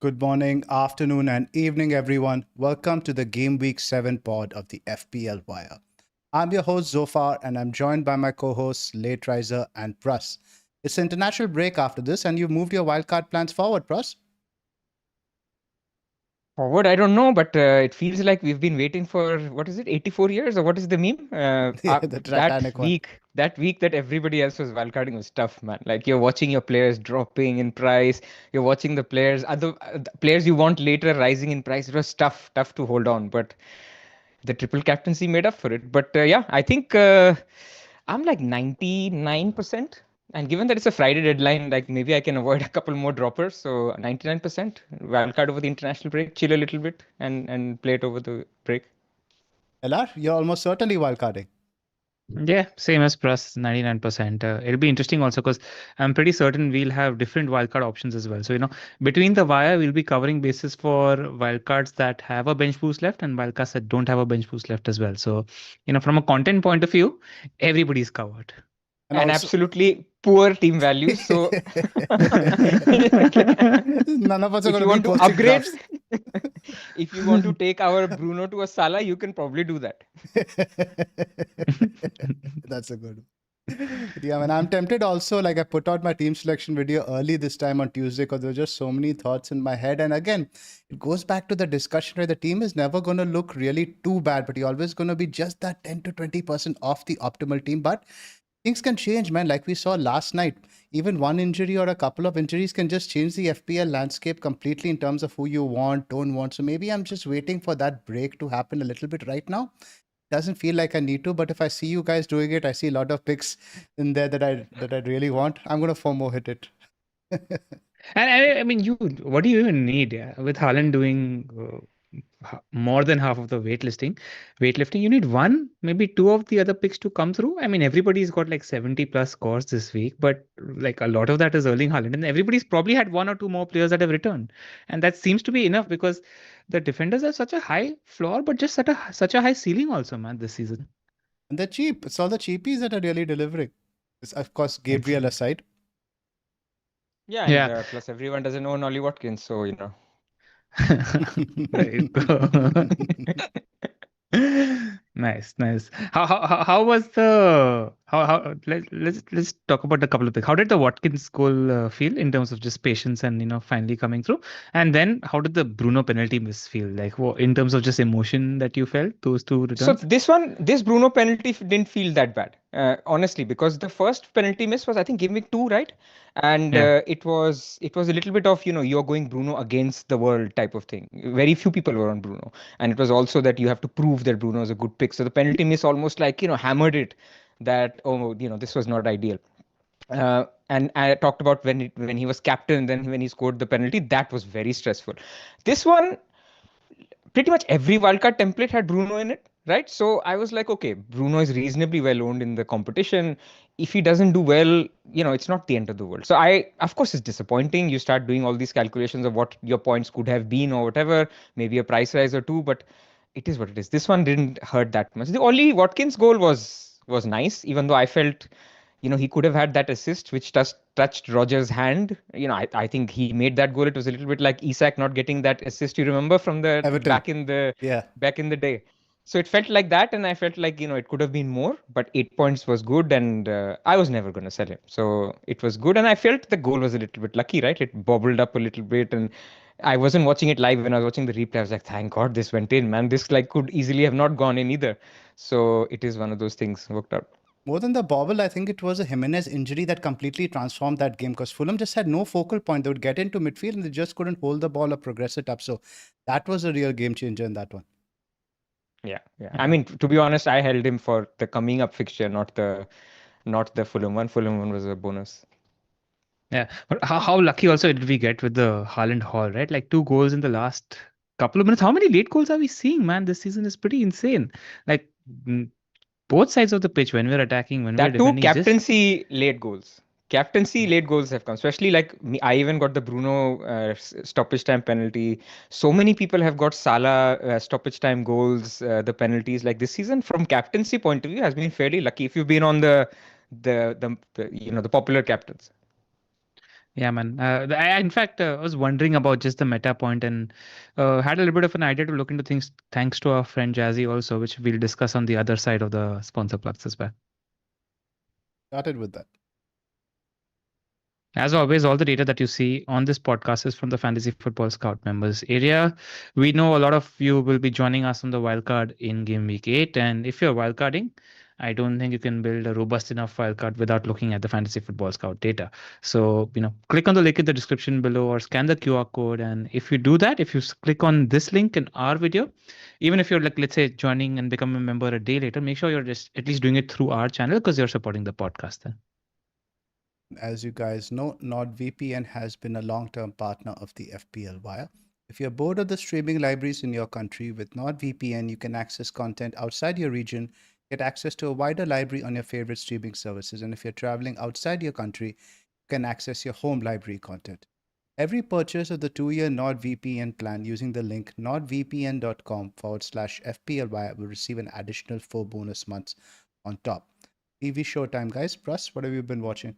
Good morning, afternoon, and evening, everyone. Welcome to the Game Week 7 pod of the FPL Wire. I'm your host, Zoph, and I'm joined by my co hosts, Late Riser and Pras. It's an international break after this, and you've moved your wildcard plans forward, Pras. Forward, I don't know, but it feels like we've been waiting for what is it, 84 years, or what is the meme? Yeah, the That Titanic one. week that everybody else was wildcarding was tough, man. Like you're watching your players dropping in price, you're watching the players, the players you want later rising in price. It was tough to hold on, but the triple captaincy made up for it. But yeah, I think I'm like 99%. And given that it's a Friday deadline, like maybe I can avoid a couple more droppers. So 99% wildcard over the international break, chill a little bit and play it over the break. LR, you're almost certainly wildcarding. Yeah, same as Plus 99%. It'll be interesting also because I'm pretty certain we'll have different wildcard options as well. So, between the wire, we'll be covering basis for wildcards that have a bench boost left and wildcards that don't have a bench boost left as well. So, from a content point of view, everybody's covered. And also, absolutely poor team values. So none of us are if going you to be want to posting upgrade, drafts. if you want to take our Bruno to a Salah, you can probably do that. That's a good one. Yeah, man, I'm tempted also. Like, I put out my team selection video early this time on Tuesday because there were just so many thoughts in my head. And again, it goes back to the discussion where the team is never going to look really too bad, but you're always going to be just that 10 to 20% off the optimal team. But things can change, man. Like we saw last night, even one injury or a couple of injuries can just change the FPL landscape completely in terms of who you want, don't want. So maybe I'm just waiting for that break to happen a little bit right now. Doesn't feel like I need to, but if I see you guys doing it, I see a lot of picks in there that I really want. I'm gonna FOMO hit it. And I mean, what do you even need? Yeah? With Haaland doing more than half of the weightlifting, you need one, maybe two of the other picks to come through. I mean, everybody's got like 70 plus scores this week, but like a lot of that is Erling Haaland, and everybody's probably had one or two more players that have returned, and that seems to be enough because the defenders have such a high floor, but just such a high ceiling also, man, this season. And they're cheap. It's all the cheapies that are really delivering. It's, of course, Gabriel aside. Yeah, and Yeah. plus everyone doesn't own Ollie Watkins, so There you go. Nice. How was the how let's talk about a couple of things. How did the Watkins goal feel in terms of just patience and finally coming through? And then how did the Bruno penalty miss feel like in terms of just emotion that you felt those two So returns? this Bruno penalty didn't feel that bad, honestly, because the first penalty miss was I think game week 2, right? And Yeah. it was a little bit of you're going Bruno against the world type of thing. Very few people were on Bruno, and it was also that you have to prove that Bruno is a good pick. So the penalty miss almost like hammered it that this was not ideal. And I talked about when he was captain, then when he scored the penalty, that was very stressful. This one, pretty much every wildcard template had Bruno in it, right? So I was like, okay, Bruno is reasonably well owned in the competition. If he doesn't do well, it's not the end of the world. So of course, it's disappointing. You start doing all these calculations of what your points could have been or whatever, maybe a price rise or two, but it is what it is. This one didn't hurt that much. The only Watkins goal was nice, even though I felt he could have had that assist which touched Rogers' hand. I think he made that goal. It was a little bit like Isak not getting that assist. You remember from the Everton. Yeah. back in the day. So it felt like that, and I felt like it could have been more. But 8 points was good, and I was never going to sell him, so it was good. And I felt the goal was a little bit lucky, right? It bobbled up a little bit, and I wasn't watching it live. When I was watching the replay, I was like, "Thank God this went in, man! This like could easily have not gone in either." So it is one of those things worked out. More than the bobble, I think it was a Jimenez injury that completely transformed that game because Fulham just had no focal point. They would get into midfield and they just couldn't hold the ball or progress it up. So that was a real game changer in that one. Yeah. I mean, to be honest, I held him for the coming up fixture, not the Fulham one. Fulham one was a bonus. Yeah, but how lucky also did we get with the Haaland haul, right? Like 2 goals in the last couple of minutes. How many late goals are we seeing, man? This season is pretty insane. Like both sides of the pitch, when we're attacking, when we're That too, defending, it's just captaincy late goals. Captaincy late goals have come, especially like me. I even got the Bruno stoppage time penalty. So many people have got Salah stoppage time goals. The penalties like this season, from captaincy point of view, has been fairly lucky if you've been on the popular captains. Yeah, man. In fact, I was wondering about just the meta point and had a little bit of an idea to look into things thanks to our friend Jazzy also, which we'll discuss on the other side of the sponsor plugs as well. Started with that. As always, all the data that you see on this podcast is from the Fantasy Football Scout members area. We know a lot of you will be joining us on the wildcard in game week 8. And if you're wildcarding, I don't think you can build a robust enough wildcard without looking at the Fantasy Football Scout data. So, click on the link in the description below or scan the QR code. And if you do that, if you click on this link in our video, even if you're like, let's say, joining and becoming a member a day later, make sure you're just at least doing it through our channel because you're supporting the podcast then. As you guys know, NordVPN has been a long-term partner of the FPL Wire. If you're bored of the streaming libraries in your country, with NordVPN, you can access content outside your region, get access to a wider library on your favorite streaming services. And if you're traveling outside your country, you can access your home library content. Every purchase of the 2-year NordVPN plan using the link nordvpn.com/FPL Wire will receive an additional 4 bonus months on top. TV showtime, guys. Pras, what have you been watching?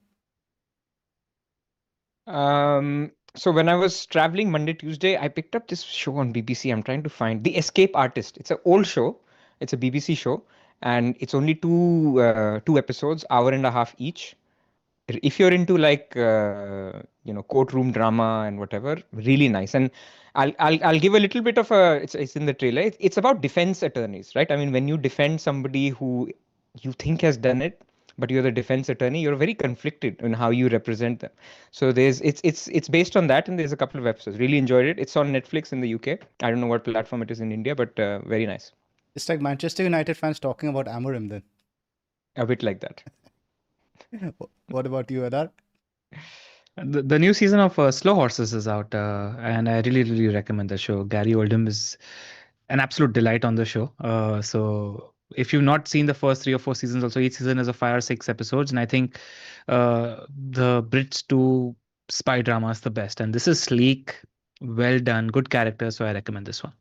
So when I was traveling Monday, Tuesday, I picked up this show on BBC. I'm trying to find The Escape Artist. It's an old show. It's a BBC show, and it's only two episodes, hour and a half each. If you're into like courtroom drama and whatever, really nice. And I'll give a little bit of a it's in the trailer. It's about defense attorneys, right? I mean, when you defend somebody who you think has done it, but you're the defense attorney, you're very conflicted in how you represent them. So it's based on that, and there's a couple of episodes. Really enjoyed it. It's on Netflix in the UK. I don't know what platform it is in India, but very nice. It's like Manchester United fans talking about Amorim then. A bit like that. What about you, Adar? The new season of Slow Horses is out, and I really, really recommend the show. Gary Oldham is an absolute delight on the show. So if you've not seen the first 3 or 4 seasons, also each season is a 5 or 6 episodes, and I think the Brits do spy dramas the best. And this is sleek, well done, good characters. So I recommend this one.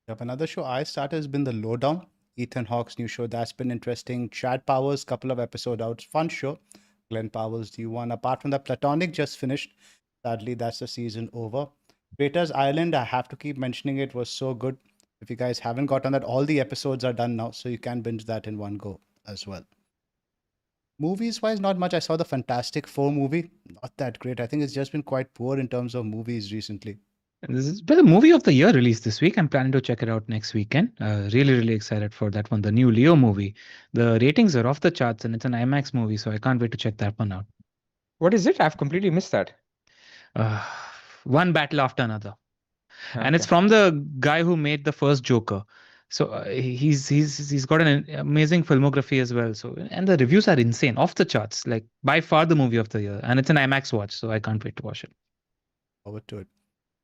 Yep, another show I started has been The Lowdown, Ethan Hawke's new show. That's been interesting. Chad Powers, couple of episodes out. Fun show. Glenn Powell's D1. Apart from that, Platonic just finished. Sadly, that's the season over. Traitors Island, I have to keep mentioning it, was so good. If you guys haven't got on that, all the episodes are done now, so you can binge that in one go as well. Movies-wise, not much. I saw the Fantastic Four movie. Not that great. I think it's just been quite poor in terms of movies recently. This has been the movie of the year released this week. I'm planning to check it out next weekend. Really, really excited for that one. The new Leo movie. The ratings are off the charts and it's an IMAX movie, so I can't wait to check that one out. What is it? I've completely missed that. One battle after another. Okay. And it's from the guy who made the first Joker. So he's got an amazing filmography as well. So and the reviews are insane, off the charts. Like by far the movie of the year, and it's an IMAX watch, so I can't wait to watch it. Forward to it.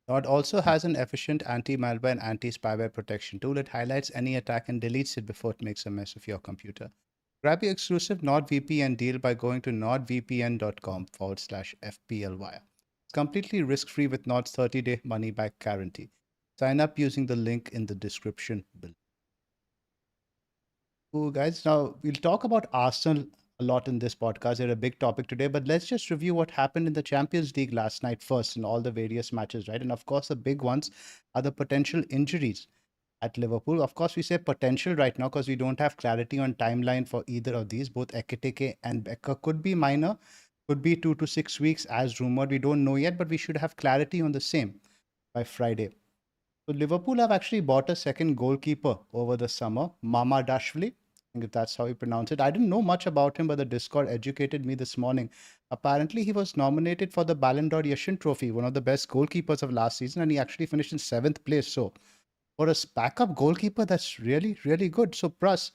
Nord also has an efficient anti-malware and anti-spyware protection tool. It highlights any attack and deletes it before it makes a mess of your computer. Grab your exclusive NordVPN deal by going to nordvpn.com/FPL Wire. It's completely risk-free with Nord's 30-day money-back guarantee. Sign up using the link in the description below. Cool, guys. Now, we'll talk about Arsenal a lot in this podcast. They're a big topic today, but let's just review what happened in the Champions League last night first in all the various matches, right? And of course, the big ones are the potential injuries at Liverpool. Of course, we say potential right now because we don't have clarity on timeline for either of these. Both Ekitike and Becker could be minor, could be 2 to 6 weeks as rumored. We don't know yet, but we should have clarity on the same by Friday. So Liverpool have actually bought a second goalkeeper over the summer, Mama Dashvili. I think if that's how you pronounce it. I didn't know much about him, but the Discord educated me this morning. Apparently, he was nominated for the Ballon d'Or Yashin Trophy, one of the best goalkeepers of last season, and he actually finished in 7th place. So for a backup goalkeeper, that's really, really good. So Pras,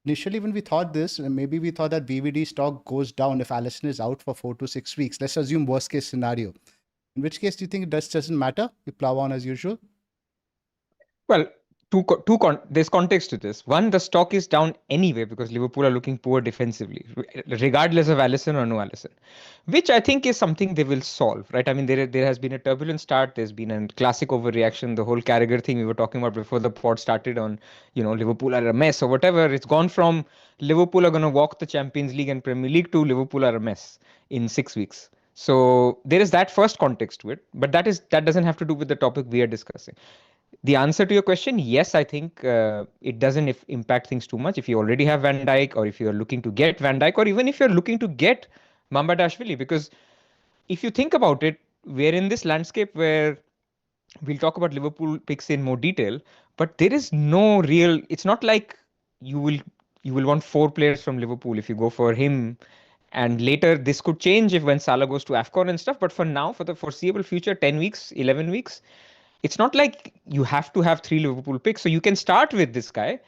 initially when we thought this, maybe we thought that BVD stock goes down if Alisson is out for 4 to 6 weeks. Let's assume worst case scenario. In which case, do you think it doesn't matter? We plow on as usual? Well, there's context to this. One, the stock is down anyway because Liverpool are looking poor defensively, regardless of Alisson or no Alisson, which I think is something they will solve, right? I mean, there has been a turbulent start. There's been a classic overreaction. The whole Carragher thing we were talking about before the pod started on, Liverpool are a mess or whatever. It's gone from Liverpool are going to walk the Champions League and Premier League to Liverpool are a mess in 6 weeks. So there is that first context to it, but that doesn't have to do with the topic we are discussing. The answer to your question, yes, I think it doesn't impact things too much if you already have Van Dijk, or if you're looking to get Van Dijk, or even if you're looking to get Mamardashvili. Because if you think about it, we're in this landscape where we'll talk about Liverpool picks in more detail, but there is no real. It's not like you will you will want four players from Liverpool if you go for him. And later this could change if when Salah goes to AFCON and stuff. But for now, for the foreseeable future, 10 weeks, 11 weeks, it's not like you have to have three Liverpool picks. So you can start with this guy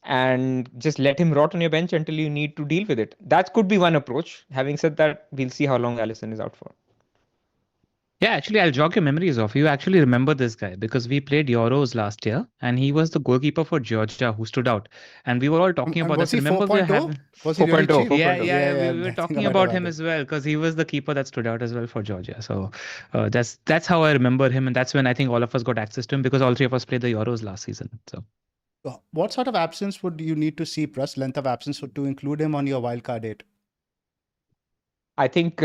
and just let him rot on your bench until you need to deal with it. That could be one approach. Having said that, we'll see how long Alisson is out for. Yeah, actually, I'll jog your memories off. You actually remember this guy because we played Euros last year and he was the goalkeeper for Georgia who stood out. And we were all talking And about was this. he Remember, we were 4.0? having. Was he really 4.0, cheap? 4.0. We were I think I talking might about have him had as well because he was the keeper that stood out as well for Georgia. So that's how I remember him, and that's when I think all of us got access to him because all three of us played the Euros last season. So What sort of absence would you need to see, Pras, length of absence to include him on your wildcard 8? I think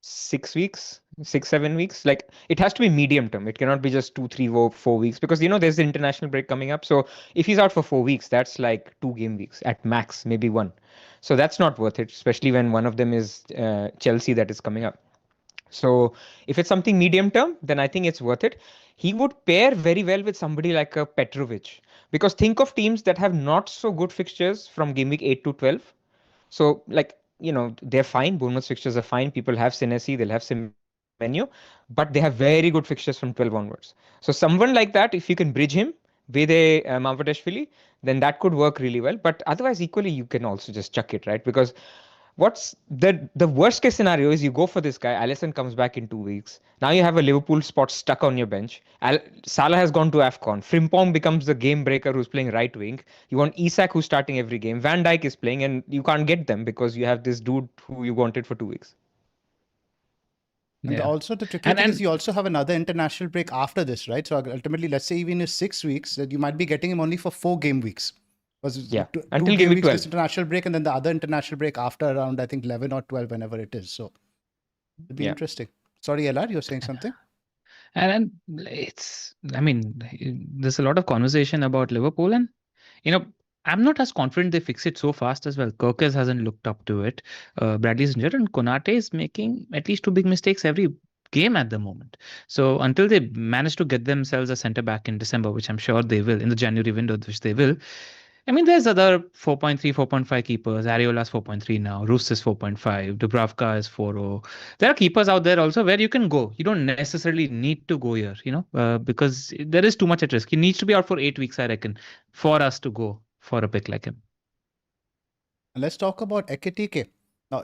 6 weeks, 6, 7 weeks. Like, it has to be medium term. It cannot be just 2, 3, 4 weeks, because there's the international break coming up. So if he's out for 4 weeks, that's like 2 game weeks at max, maybe one. So that's not worth it, especially when one of them is Chelsea that is coming up. So if it's something medium term, then I think it's worth it. He would pair very well with somebody like a Petrovic, because think of teams that have not so good fixtures from game week 8 to 12. So, like, they're fine. Bournemouth's fixtures are fine. People have Senesi, they'll have Semenyo, but they have very good fixtures from 12 onwards. So someone like that, if you can bridge him with a Mamardashvili, then that could work really well. But otherwise, equally, you can also just chuck it, right? Because what's the worst case scenario is you go for this guy, Alisson comes back in 2 weeks. Now you have a Liverpool spot stuck on your bench. Salah has gone to AFCON. Frimpong becomes the game breaker who's playing right wing. You want Isak who's starting every game. Van Dijk is playing, and you can't get them because you have this dude who you wanted for 2 weeks. And also the tricky thing is you also have another international break after this, right? So ultimately, let's say even in 6 weeks, that you might be getting him only for 4 game weeks. Until game week 12. This international break, and then the other international break after around, I think, 11 or 12, whenever it is. So it'd be interesting. Sorry, LR, you're saying something? And there's a lot of conversation about Liverpool, and I'm not as confident they fix it so fast as well. Kirkes hasn't looked up to it. Bradley's injured, and Konate is making at least 2 big mistakes every game at the moment. So until they manage to get themselves a centre back in December, which I'm sure they will, in the January window, which they will. There's other 4.3, 4.5 keepers. Areola's 4.3 now. Roos is 4.5. Dubravka is 4.0. There are keepers out there also where you can go. You don't necessarily need to go here, because there is too much at risk. He needs to be out for 8 weeks, I reckon, for us to go for a pick like him. Let's talk about Ekitike. Now,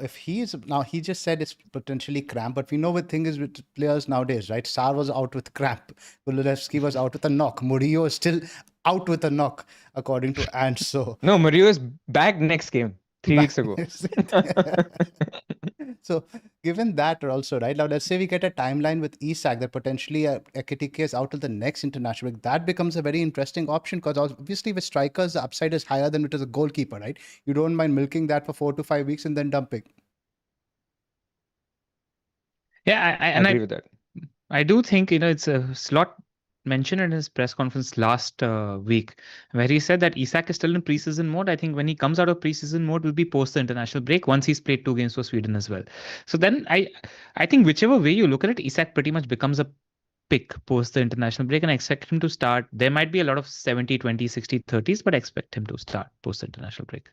he just said it's potentially cramp, but we know the thing is with players nowadays, right? Sarr was out with cramp. Kulusevski was out with a knock. Murillo is still out with a knock, according to Ant. So no, Murillo is back next game, 3 weeks ago. So given that also, right, now let's say we get a timeline with Isak that potentially Ekitike is out till the next international break. That becomes a very interesting option, because obviously with strikers, the upside is higher than it is a goalkeeper, right? You don't mind milking that for 4 to 5 weeks and then dumping. Yeah, I agree with that. I do think, it's a slot mentioned in his press conference last week, where he said that Isak is still in preseason mode. I think when he comes out of preseason mode will be post the international break, once he's played 2 games for Sweden as well. So then I think whichever way you look at it, Isak pretty much becomes a pick post the international break, and I expect him to start. There might be a lot of 70-20, 60-30s, but I expect him to start post the international break.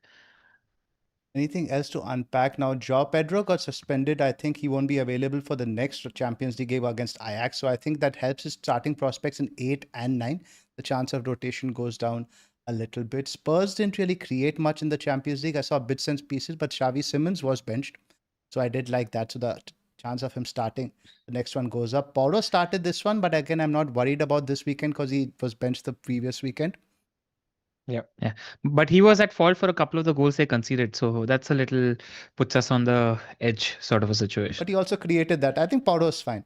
Anything else to unpack? Now, João Pedro got suspended. I think he won't be available for the next Champions League game against Ajax. So I think that helps his starting prospects in 8 and 9. The chance of rotation goes down a little bit. Spurs didn't really create much in the Champions League. I saw bits and pieces, but Xavi Simons was benched. So I did like that. So the chance of him starting the next one goes up. Paulo started this one, but again, I'm not worried about this weekend because he was benched the previous weekend. Yeah. But he was at fault for a couple of the goals they conceded. So that's a little puts us on the edge sort of a situation. But he also created that. I think Paulo is fine.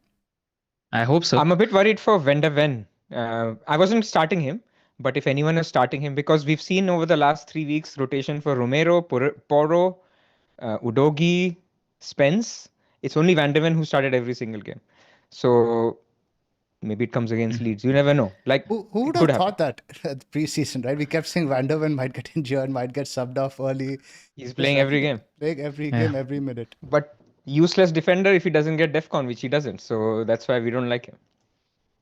I hope so. I'm a bit worried for Van der Ven. I wasn't starting him, but if anyone is starting him, because we've seen over the last 3 weeks rotation for Romero, Porro, Udogi, Spence. It's only Van de Ven who started every single game. So maybe it comes against Leeds. You never know. Like, Who would it could have happen. thought that at the preseason, right? We kept saying Van der Ven might get injured, might get subbed off early. He's Just playing every happened to game. play every Yeah. game, every minute. But useless defender if he doesn't get DEFCON, which he doesn't. So that's why we don't like him.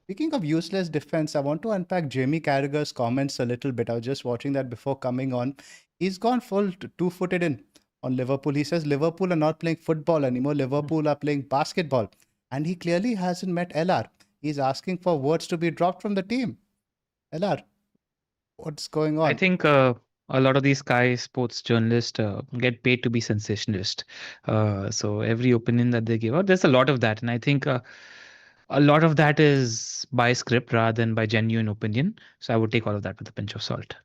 Speaking of useless defense, I want to unpack Jamie Carragher's comments a little bit. I was just watching that before coming on. He's gone full two-footed in on Liverpool. He says Liverpool are not playing football anymore. Liverpool are playing basketball. And he clearly hasn't met LR. He's asking for words to be dropped from the team. LR, what's going I on? think a lot of these Sky Sports journalists get paid to be sensationalist. So every opinion that they give out, there's a lot of that, and I think a lot of that is by script rather than by genuine opinion. So I would take all of that with a pinch of salt.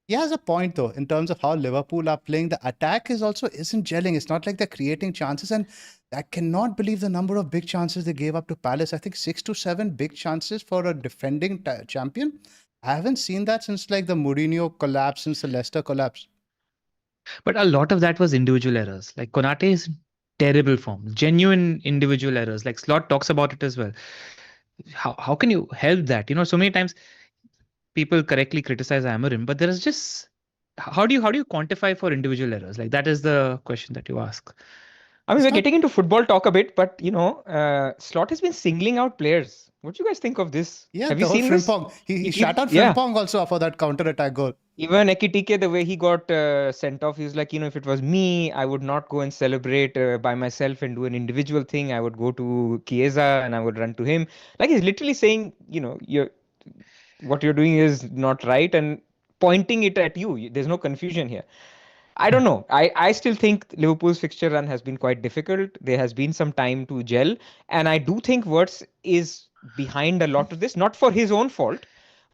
He has a point though, in terms of how Liverpool are playing. The attack is also isn't gelling. It's not like they're creating chances, and I cannot believe the number of big chances they gave up to Palace. I think 6 to 7 big chances for a defending champion. I haven't seen that since like the Mourinho collapse, since the Leicester collapse. But a lot of that was individual errors. Like Konate is in terrible form, genuine individual errors. Like Slot talks about it as well. How can you help that? So many times people correctly criticize Amarim, but there is just how do you quantify for individual errors? Like that is the question that you ask. I mean, It's we're not, getting into football talk a bit, but Slot has been singling out players. What do you guys think of this? yeah, Have the you whole seen this? Frimpong. He He shut keeps, out yeah. Frimpong also for that counter-attack goal. Even Ekitike, the way he got sent off, he was like, if it was me, I would not go and celebrate by myself and do an individual thing. I would go to Chiesa and I would run to him. Like he's literally saying, what you're doing is not right and pointing it at you. There's no confusion here. I don't know. I still think Liverpool's fixture run has been quite difficult. There has been some time to gel. And I do think Wirtz is behind a lot of this, not for his own fault.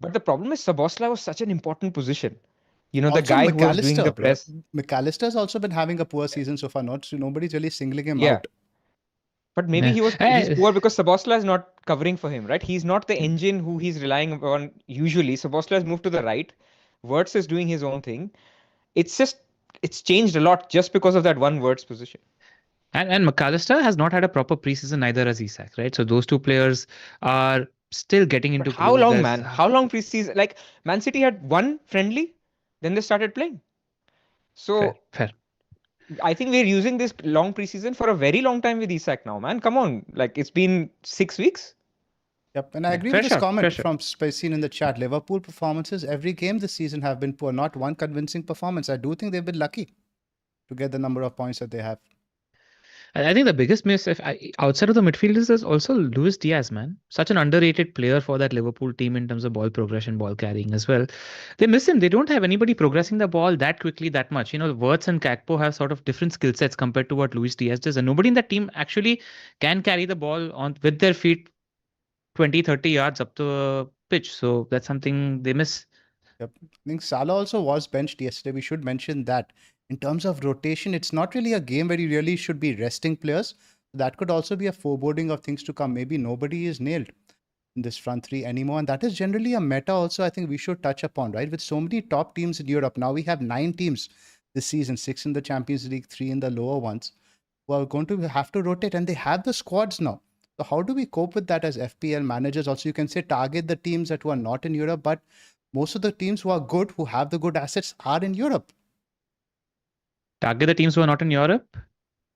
But the problem is Szoboszlai was such an important position. The Also, guy who was doing the McAllister, right? press. McAllister's also been having a poor season so far. So nobody's really singling him Yeah. out. But maybe Yeah. he's poor because Szoboszlai is not covering for him, right? He's not the engine who he's relying upon usually. Szoboszlai has moved to the right. Wirtz is doing his own thing. It's changed a lot just because of that one Wirtz position. And McAllister has not had a proper preseason, neither has Isak, right? So those two players are still getting into But how groove. long, man? How long preseason? Like Man City had one friendly, then they started playing. So Fair. I think we're using this long preseason for a very long time with Isak now, man. Come on, like it's been 6 weeks. Yep, and I agree Fair with this shot, comment fair shot. from Spacine in the chat. Liverpool performances every game this season have been poor, not one convincing performance. I do think they've been lucky to get the number of points that they have. I think the biggest miss outside of the midfielders is also Luis Diaz, man. Such an underrated player for that Liverpool team in terms of ball progression, ball carrying as well. They miss him. They don't have anybody progressing the ball that quickly, that much. Wirtz and Kakpo have sort of different skill sets compared to what Luis Diaz does. And nobody in that team actually can carry the ball on with their feet 20, 30 yards up the pitch. So that's something they miss. Yep. I think Salah also was benched yesterday. We should mention that. In terms of rotation, it's not really a game where you really should be resting players. That could also be a foreboding of things to come. Maybe nobody is nailed in this front three anymore. And that is generally a meta also I think we should touch upon, right? With so many top teams in Europe. Now we have 9 teams this season, 6 in the Champions League, 3 in the lower ones, who are going to have to rotate, and they have the squads now. So how do we cope with that as FPL managers? Also, you can say target the teams that who are not in Europe, but most of the teams who are good, who have the good assets, are in Europe. Target the teams who are not in Europe.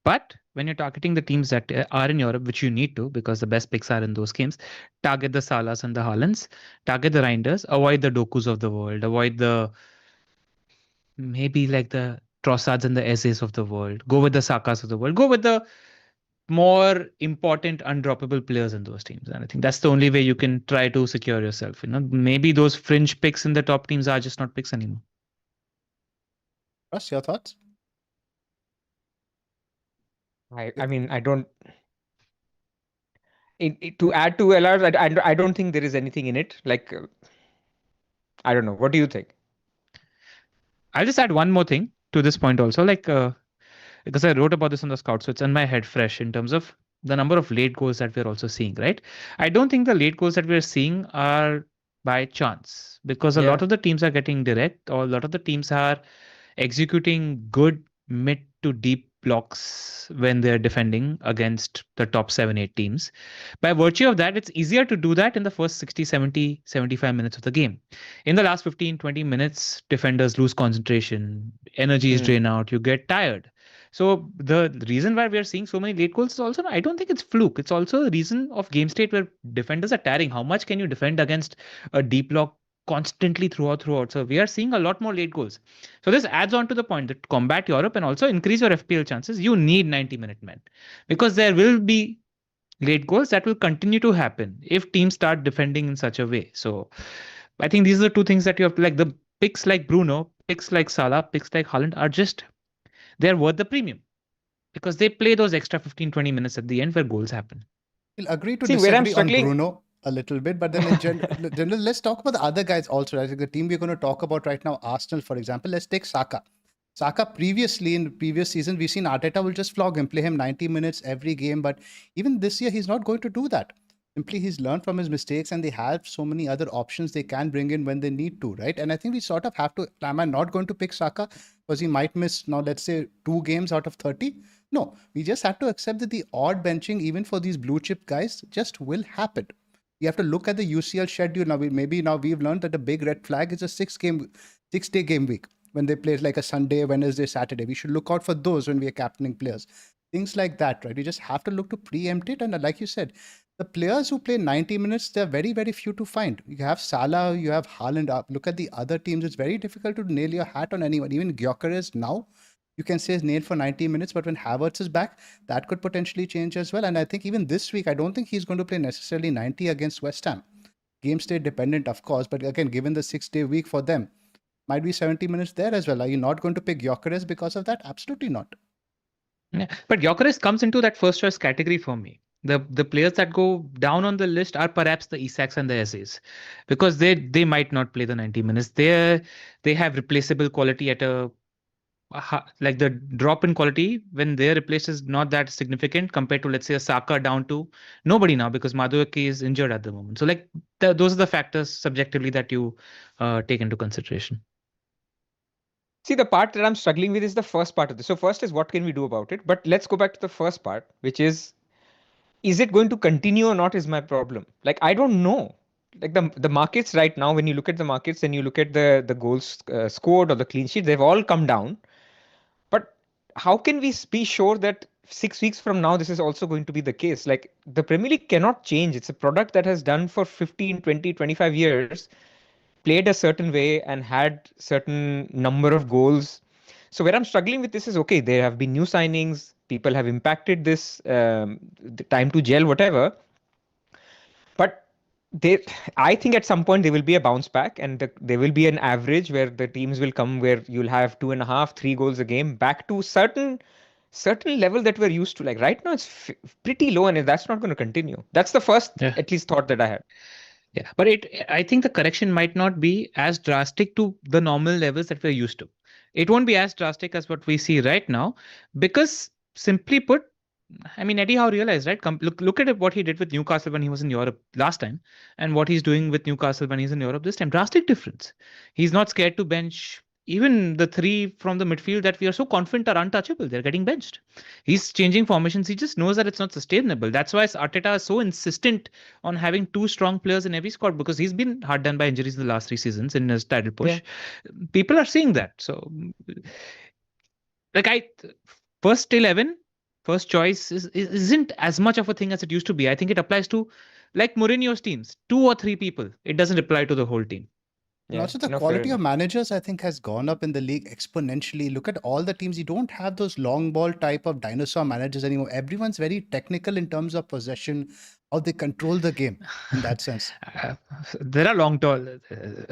But when you're targeting the teams that are in Europe, which you need to, because the best picks are in those games, target the Salahs and the Haalands, target the Reinders, avoid the Dokus of the world, avoid the maybe like the Trossards and the Ezes of the world, go with the Sakas of the world, go with the more important undroppable players in those teams. And I think that's the only way you can try to secure yourself. Maybe those fringe picks in the top teams are just not picks anymore. Russ, your thoughts? I mean, I don't. To add to LR's, I don't think there is anything in it. Like, I don't know. What do you think? I'll just add one more thing to this point also. Because I wrote about this on the Scout, so it's in my head fresh in terms of the number of late goals that we're also seeing, right? I don't think the late goals that we're seeing are by chance, because a lot of the teams are getting direct, or a lot of the teams are executing good mid to deep blocks when they're defending against the top 7-8 teams. By virtue of that, it's easier to do that in the first 60, 70, 75 minutes of the game. In the last 15, 20 minutes, defenders lose concentration, energy is drained out, you get tired. So the reason why we are seeing so many late goals is also, I don't think it's fluke. It's also a reason of game state where defenders are tiring. How much can you defend against a deep block constantly throughout? So we are seeing a lot more late goals. So this adds on to the point that combat Europe and also increase your FPL chances, you need 90-minute men, because there will be late goals that will continue to happen if teams start defending in such a way. So I think these are the two things that you have to, like, the picks like Bruno, picks like Salah, picks like Haaland are just, they're worth the premium because they play those extra 15-20 minutes at the end where goals happen. We'll agree to See, where I'm disagree on struggling- Bruno a little bit, but then in general, let's talk about the other guys also. I think the team we're going to talk about right now, Arsenal, for example, let's take Saka. Saka previously, in the previous season, we've seen Arteta will just flog him, play him 90 minutes every game. But even this year, he's not going to do that. Simply, he's learned from his mistakes and they have so many other options they can bring in when they need to, right? And I think we sort of have to, am I not going to pick Saka because he might miss now, let's say 2 games out of 30? No, we just have to accept that the odd benching, even for these blue chip guys, just will happen. You have to look at the UCL schedule. Now, we've learned that the big red flag is a 6-day game week when they play like a Sunday, Wednesday, Saturday. We should look out for those when we are captaining players. Things like that, right? You just have to look to preempt it. And like you said, the players who play 90 minutes, they're very, very few to find. You have Salah, you have Haaland. Look at the other teams. It's very difficult to nail your hat on anyone. Even Gyökeres now, you can say is nailed for 90 minutes, but when Havertz is back, that could potentially change as well. And I think even this week, I don't think he's going to play necessarily 90 against West Ham. Game state dependent, of course, but again, given the 6-day week for them, might be 70 minutes there as well. Are you not going to pick Gyökeres because of that? Absolutely not. Yeah, but Gyökeres comes into that first choice category for me. The players that go down on the list are perhaps the Isaks and the Esses, because they might not play the 90 minutes. They have replaceable quality at like the drop in quality when they're replaced is not that significant compared to, let's say, a Saka down to nobody now because Madueke is injured at the moment. So like those are the factors subjectively that you take into consideration. See, the part that I'm struggling with is the first part of this. So first is what can we do about it? But let's go back to the first part, which is it going to continue or not is my problem. Like, I don't know. Like the markets right now, when you look at the markets and you look at the goals scored or the clean sheet, they've all come down. But how can we be sure that 6 weeks from now, this is also going to be the case? Like, the Premier League cannot change. It's a product that has done for 15, 20, 25 years, played a certain way and had certain number of goals. So where I'm struggling with this is, okay, there have been new signings, people have impacted this, the time to gel, whatever. But I think at some point there will be a bounce back and there will be an average where the teams will come where you'll have 2.5, 3 goals a game back to certain level that we're used to. Like right now it's pretty low and that's not going to continue. That's the first at least thought that I had. Yeah, but I think the correction might not be as drastic to the normal levels that we're used to. It won't be as drastic as what we see right now because, simply put, I mean, Eddie Howe realized, right? Look at what he did with Newcastle when he was in Europe last time and what he's doing with Newcastle when he's in Europe this time. Drastic difference. He's not scared to bench even the 3 from the midfield that we are so confident are untouchable. They're getting benched. He's changing formations. He just knows that it's not sustainable. That's why Arteta is so insistent on having 2 strong players in every squad because he's been hard done by injuries in the last 3 seasons in his title push. Yeah. People are seeing that. So, like first 11, first choice isn't as much of a thing as it used to be. I think it applies to, like Mourinho's teams, 2 or 3 people. It doesn't apply to the whole team. Yeah, also, the quality of managers, I think, has gone up in the league exponentially. Look at all the teams. You don't have those long ball type of dinosaur managers anymore. Everyone's very technical in terms of possession, how they control the game in that sense. There are long ball.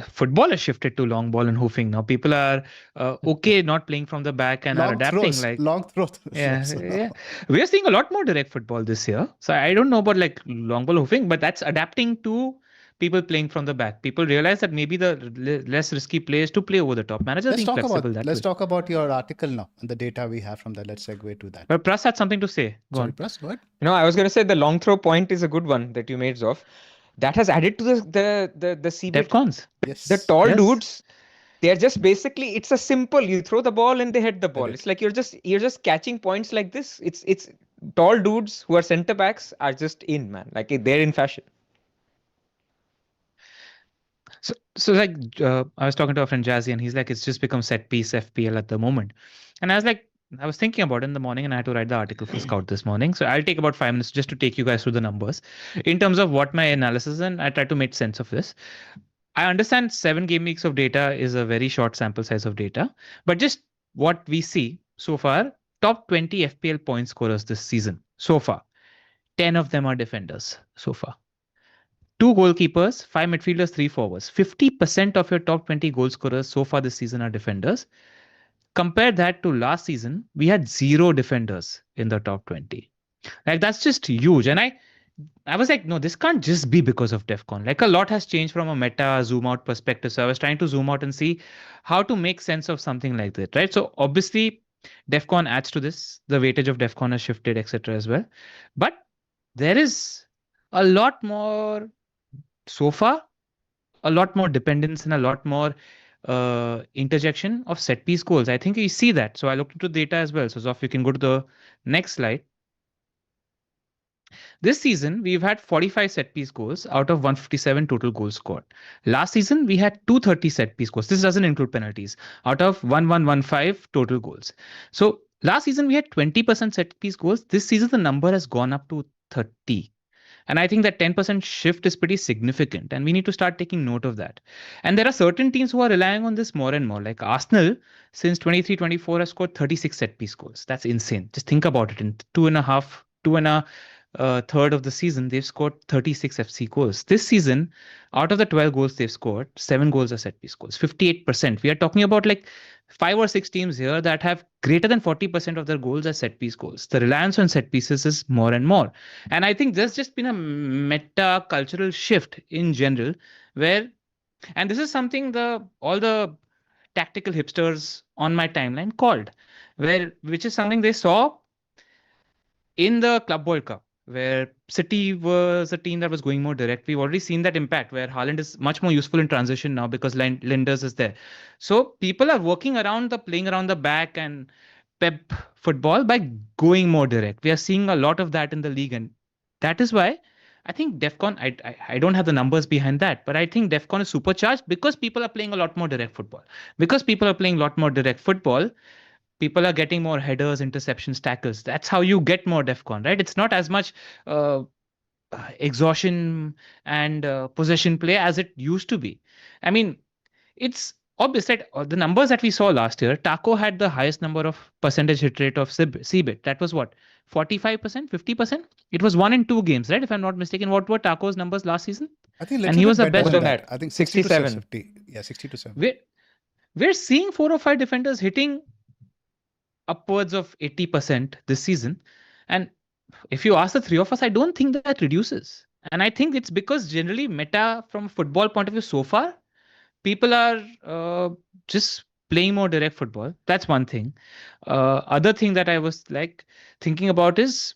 Football has shifted to long ball and hoofing now. People are okay not playing from the back and long are adapting. Throws, like long throws. Yeah. We are seeing a lot more direct football this year. So I don't know about like long ball hoofing, but that's adapting to people playing from the back. People realize that maybe the less risky players to play over the top. Managers being flexible that way. Let's talk about your article now and the data we have from that. Let's segue to that. But Pras had something to say. Go on. Pras, go ahead. No, I was going to say the long throw point is a good one that you made, Zoph. That has added to the CB. Defcons. Yes. The tall dudes. They're just basically, it's a simple, you throw the ball and they hit the ball. Correct. It's like you're just catching points like this. It's tall dudes who are center backs are just in, man. Like they're in fashion. So like I was talking to a friend Jazzy, and he's like, it's just become set piece FPL at the moment. And I was like, I was thinking about it in the morning, and I had to write the article for Scout this morning. So I'll take about 5 minutes just to take you guys through the numbers in terms of what my analysis, and I try to make sense of this. I understand 7 game weeks of data is a very short sample size of data, but just what we see so far, top 20 FPL point scorers this season so far, 10 of them are defenders so far. 2 goalkeepers, 5 midfielders, 3 forwards. 50% of your top 20 goal scorers so far this season are defenders. Compare that to last season, we had 0 defenders in the top 20. Like that's just huge. And I was like, no, this can't just be because of DEFCON. Like a lot has changed from a meta zoom out perspective. So I was trying to zoom out and see how to make sense of something like that, right? So obviously, DEFCON adds to this. The weightage of DEFCON has shifted, etc. as well. But there is a lot more so far, a lot more dependence and a lot more interjection of set piece goals. I think you see that. So I looked into data as well. So Zoph, you can go to the next slide. This season, we've had 45 set piece goals out of 157 total goals scored. Last season, we had 230 set piece goals. This doesn't include penalties out of 1115 total goals. So last season, we had 20% set piece goals. This season, the number has gone up to 30. And I think that 10% shift is pretty significant, and we need to start taking note of that. And there are certain teams who are relying on this more and more. Like Arsenal, since 23-24, has scored 36 set piece goals. That's insane. Just think about it. In two and a third of the season, they've scored 36 FC goals. This season, out of the 12 goals they've scored, 7 goals are set piece goals, 58%. We are talking about like 5 or 6 teams here that have greater than 40% of their goals as set piece goals. The reliance on set pieces is more and more. And I think there's just been a meta cultural shift in general where, and this is something all the tactical hipsters on my timeline called, which is something they saw in the Club World Cup, where City was a team that was going more direct. We've already seen that impact where Haaland is much more useful in transition now because Linders is there. So people are playing around the back and pep football by going more direct. We are seeing a lot of that in the league, and that is why I think DEFCON, I don't have the numbers behind that, but I think DEFCON is supercharged because people are playing a lot more direct football. Because people are playing a lot more direct football, people are getting more headers, interceptions, tackles. That's how you get more DEFCON, right? It's not as much exhaustion and possession play as it used to be. I mean, it's obvious that the numbers that we saw last year, Taco had the highest number of percentage hit rate of CBIT. That was what? 45%, 50%? It was 1 in 2 games, right? If I'm not mistaken. What were Taco's numbers last season? I think and he was the best than of that. that. I think 60 to 50. Yeah, 60 to 70. We're seeing 4 or 5 defenders hitting upwards of 80% this season. And if you ask the 3 of us, I don't think that reduces. And I think it's because generally meta from a football point of view so far, people are just playing more direct football. That's one thing. Other thing that I was like thinking about is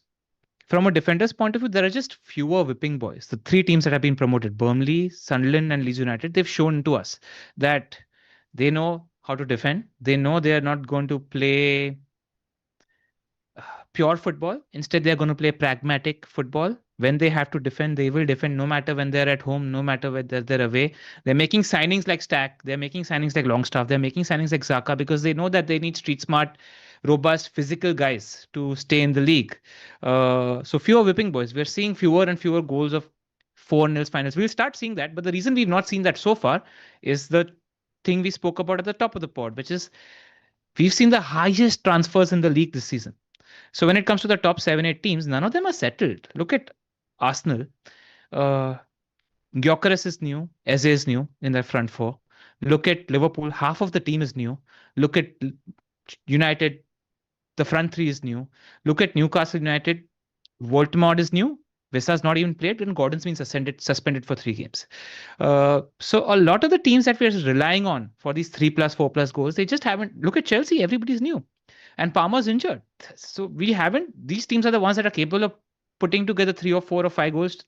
from a defender's point of view, there are just fewer whipping boys. The 3 teams that have been promoted, Burnley, Sunderland and Leeds United, they've shown to us that they know how to defend. They know they are not going to play pure football. Instead, they're going to play pragmatic football. When they have to defend, they will defend no matter when they're at home, no matter whether they're away. They're making signings like Stack. They're making signings like Longstaff. They're making signings like Xhaka because they know that they need street smart, robust, physical guys to stay in the league. So fewer whipping boys. We're seeing fewer and fewer goals of 4-0 finals. We'll start seeing that. But the reason we've not seen that so far is the thing we spoke about at the top of the pod, which is we've seen the highest transfers in the league this season. So when it comes to the top 7-8 teams, none of them are settled. Look at Arsenal. Gyökeres is new. Eze is new in their front 4. Look at Liverpool. Half of the team is new. Look at United. The front 3 is new. Look at Newcastle United. Voltemord is new. Vissa's not even played, and Gordon's been suspended for 3 games. So a lot of the teams that we're relying on for these 3+, 4+ goals, they just haven't. Look at Chelsea. Everybody's new. And Palmer's injured. So we haven't. These teams are the ones that are capable of putting together 3 or 4 or 5 goals